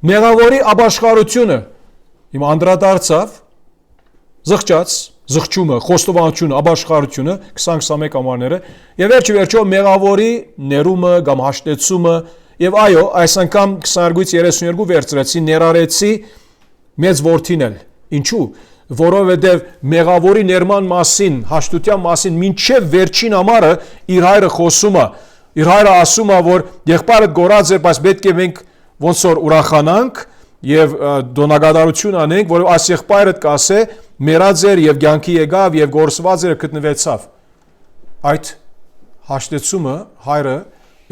մեղավորի ապաշխարությունը, հիմա անդրադարձավ, զղջաց, զղջումը, խոստովանությունը, ապաշխարությունը, 20-21 ամառները, եւ վերջը մեղավորի ներումը կամ հաշտեցումը, եւ այո, այս անգամ 22-ից 32 վերցրեցի, ներառեցի մեծ որդին էլ, ինչու, որովհետև մեղավորի ներման մասին, հաշտության մասին, մինչև վերջին ամառը իր հայրը խոսում է, իր հայրը ասում է, որ եղբայրդ գորած է, բայց պետք է մենք ոնց որ ուրախանանք եւ դոնագադարություն անենք, որ այս եղբայրդ կասե մեռած էր եւ կյանքի եկավ եւ գործված էր գտնվեցավ։ Այդ հաշտեցումը հայրը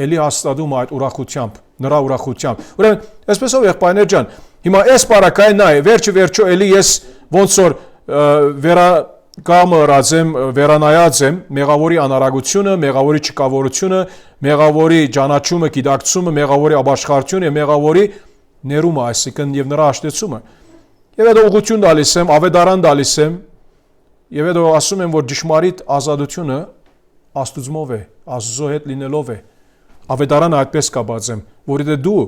էլի հաստատում այդ ուրախությամբ, նրա ուրախությամբ։ Ուրեմն, այսպեսով եղբայրներ ջան, հիմա այս բարակային նայ, վերջը էլի ես ոնց որ վերանայած եմ մեղավորի անարագությունը, մեղավորի չկավորությունը, մեղավորի ճանաչումը, գիտակցումը, մեղավորի ապաշխարությունը եւ մեղավորի ներումը, այսինքն եւ նրա հաշտեցումը։ Եվ հետո ուղղություն տալիս եմ, ավետարան տալիս եմ, եւ հետո ասում եմ, որ ճշմարիտ ազատությունը Աստուծմով է, Աստծո հետ լինելով է։ Ավետարանը այդպես կապած եմ, որովհետեւ դու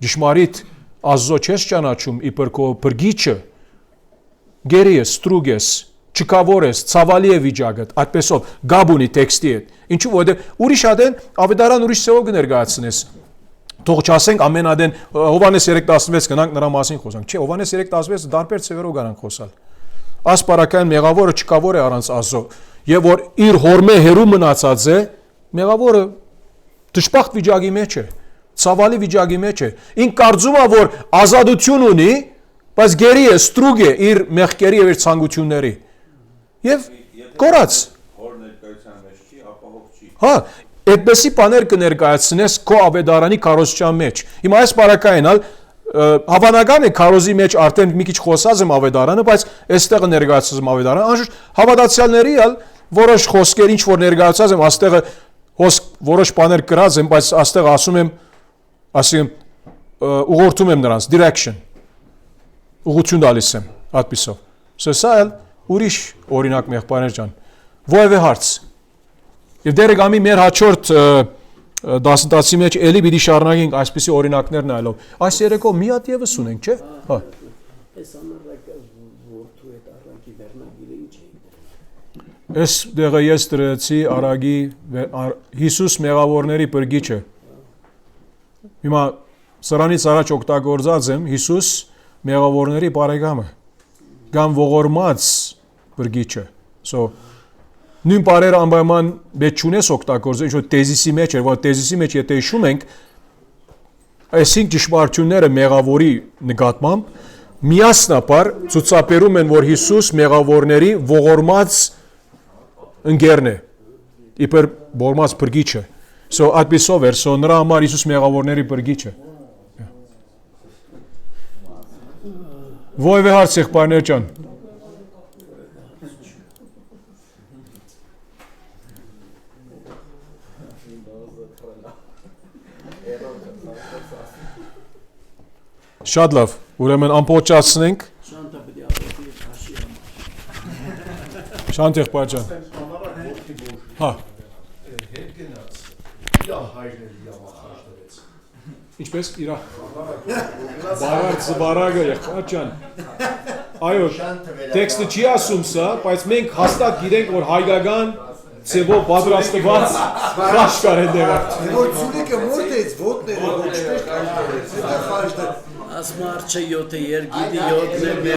ճշմարիտ Աստծո չես ճանաչում իբր քո բրգիչը, գերի ես, ստրուգ ես, չկավոր ես, ցավալի է վիճակը, այդպեսով գաբ ունի տեքստի հետ։ Ինչու՞ որովհետեւ ուրիշ ադեն ավետարան ուրիշ ծավալ կներկայացնես։ Թող չասենք ամենադեն Հովանես 3:16 գնանք նրա մասին խոսանք։ Չէ, Հովանես 3:16 դարբեր ծևերով գանանք խոսալ։ Ասպարակային մեղավորը չկավոր է առանց Աստծո, եւ որ իր հորմե հերու մնացած է, մեղավորը դժբախտ վիճակի մեջ է, ցավալի վիճակի մեջ է։ Ինք կարծում է, որ ազատություն ունի, բայց գերի է, ստրուգ է իր մեղքերի եւ իր ցանկությունների։ Եվ կորած։ Հոր ներկայության մեջ չի, ապահով չի։ Հա, այդպեսի բաներ կներկայացնես քո ավետարանի քարոզչության մեջ։ Հիմա այս բարակայինալ հավանական է քարոզի մեջ արդեն մի քիչ խոսած եմ ավետարանը, բայց այստեղ ներկայացած եմ ավետարանը, անշուշտ հավատացյալների ալ որոշ խոսքեր ինչ որ ներկայացած եմ, աստեղը որոշ բաներ գրած եմ, բայց աստեղ ասում եմ, ասեմ ուղղորդում եմ նրանց direction ուղղություն տալիս եմ այդպիսով։ Սա էլ ուրիշ օրինակ մեղբայրներ ջան։ Ովևէ հարց։ Եվ դերը գամի մեր հաջորդ դասընթացի մեջ էլի պիտի շարունակենք այսպիսի օրինակներ նայելով։ Այս երեկո մի հատ եւս ունենք, չէ՞։ Հա։ Այս անառակը որդու հետ առակի վերնագիրը ինչ է։ Այս դեղը ես դրեցի արագի Հիսուս մեղավորների բրգիչը։ Հիմա սրանից առաջ օգտագործած եմ Հիսուս մեղավորների բարեկամը։ կամ ողորմած բրգիչը։ So նույն բարերը անպայման պետք չունես օգտագործել, ինչ որ տեզիսի մեջ էր, որ տեզիսի մեջ եթե հիշում ենք, այսինքն ճշմարտությունները մեղավորի նկատմամբ միասնաբար ցուցաբերում են, որ Հիսուս մեղավորների ողորմած ընկերն է, իբր ողորմած բրգիչը։ So այդպիսով էր, so նրա համար Հիսուս մեղավորների բրգիչը։ Ո՞վ է հարց եղբայրներ ջան։ Շատ լավ, ուրեմն ամփոփեցնենք։ Շանտը պետք է ապրի քաշի համար։ Շանտ եղբայր ջան։ Հա։ Հետ գնաց։ Իրա հայրների ямախաշտվեց։ Ինչպես իրա բարակ զբարագը եղբայր ջան։ Այո, տեքստը չի ասում սա, բայց մենք հաստատ գիտենք, որ հայկական ցեվով պատրաստված քաշ կար հետևը։ Որ ցուրիկը մորտեց ոտները ոչ պետք է։ Դա խաշտը Ասմարչը 7 երգիդի 7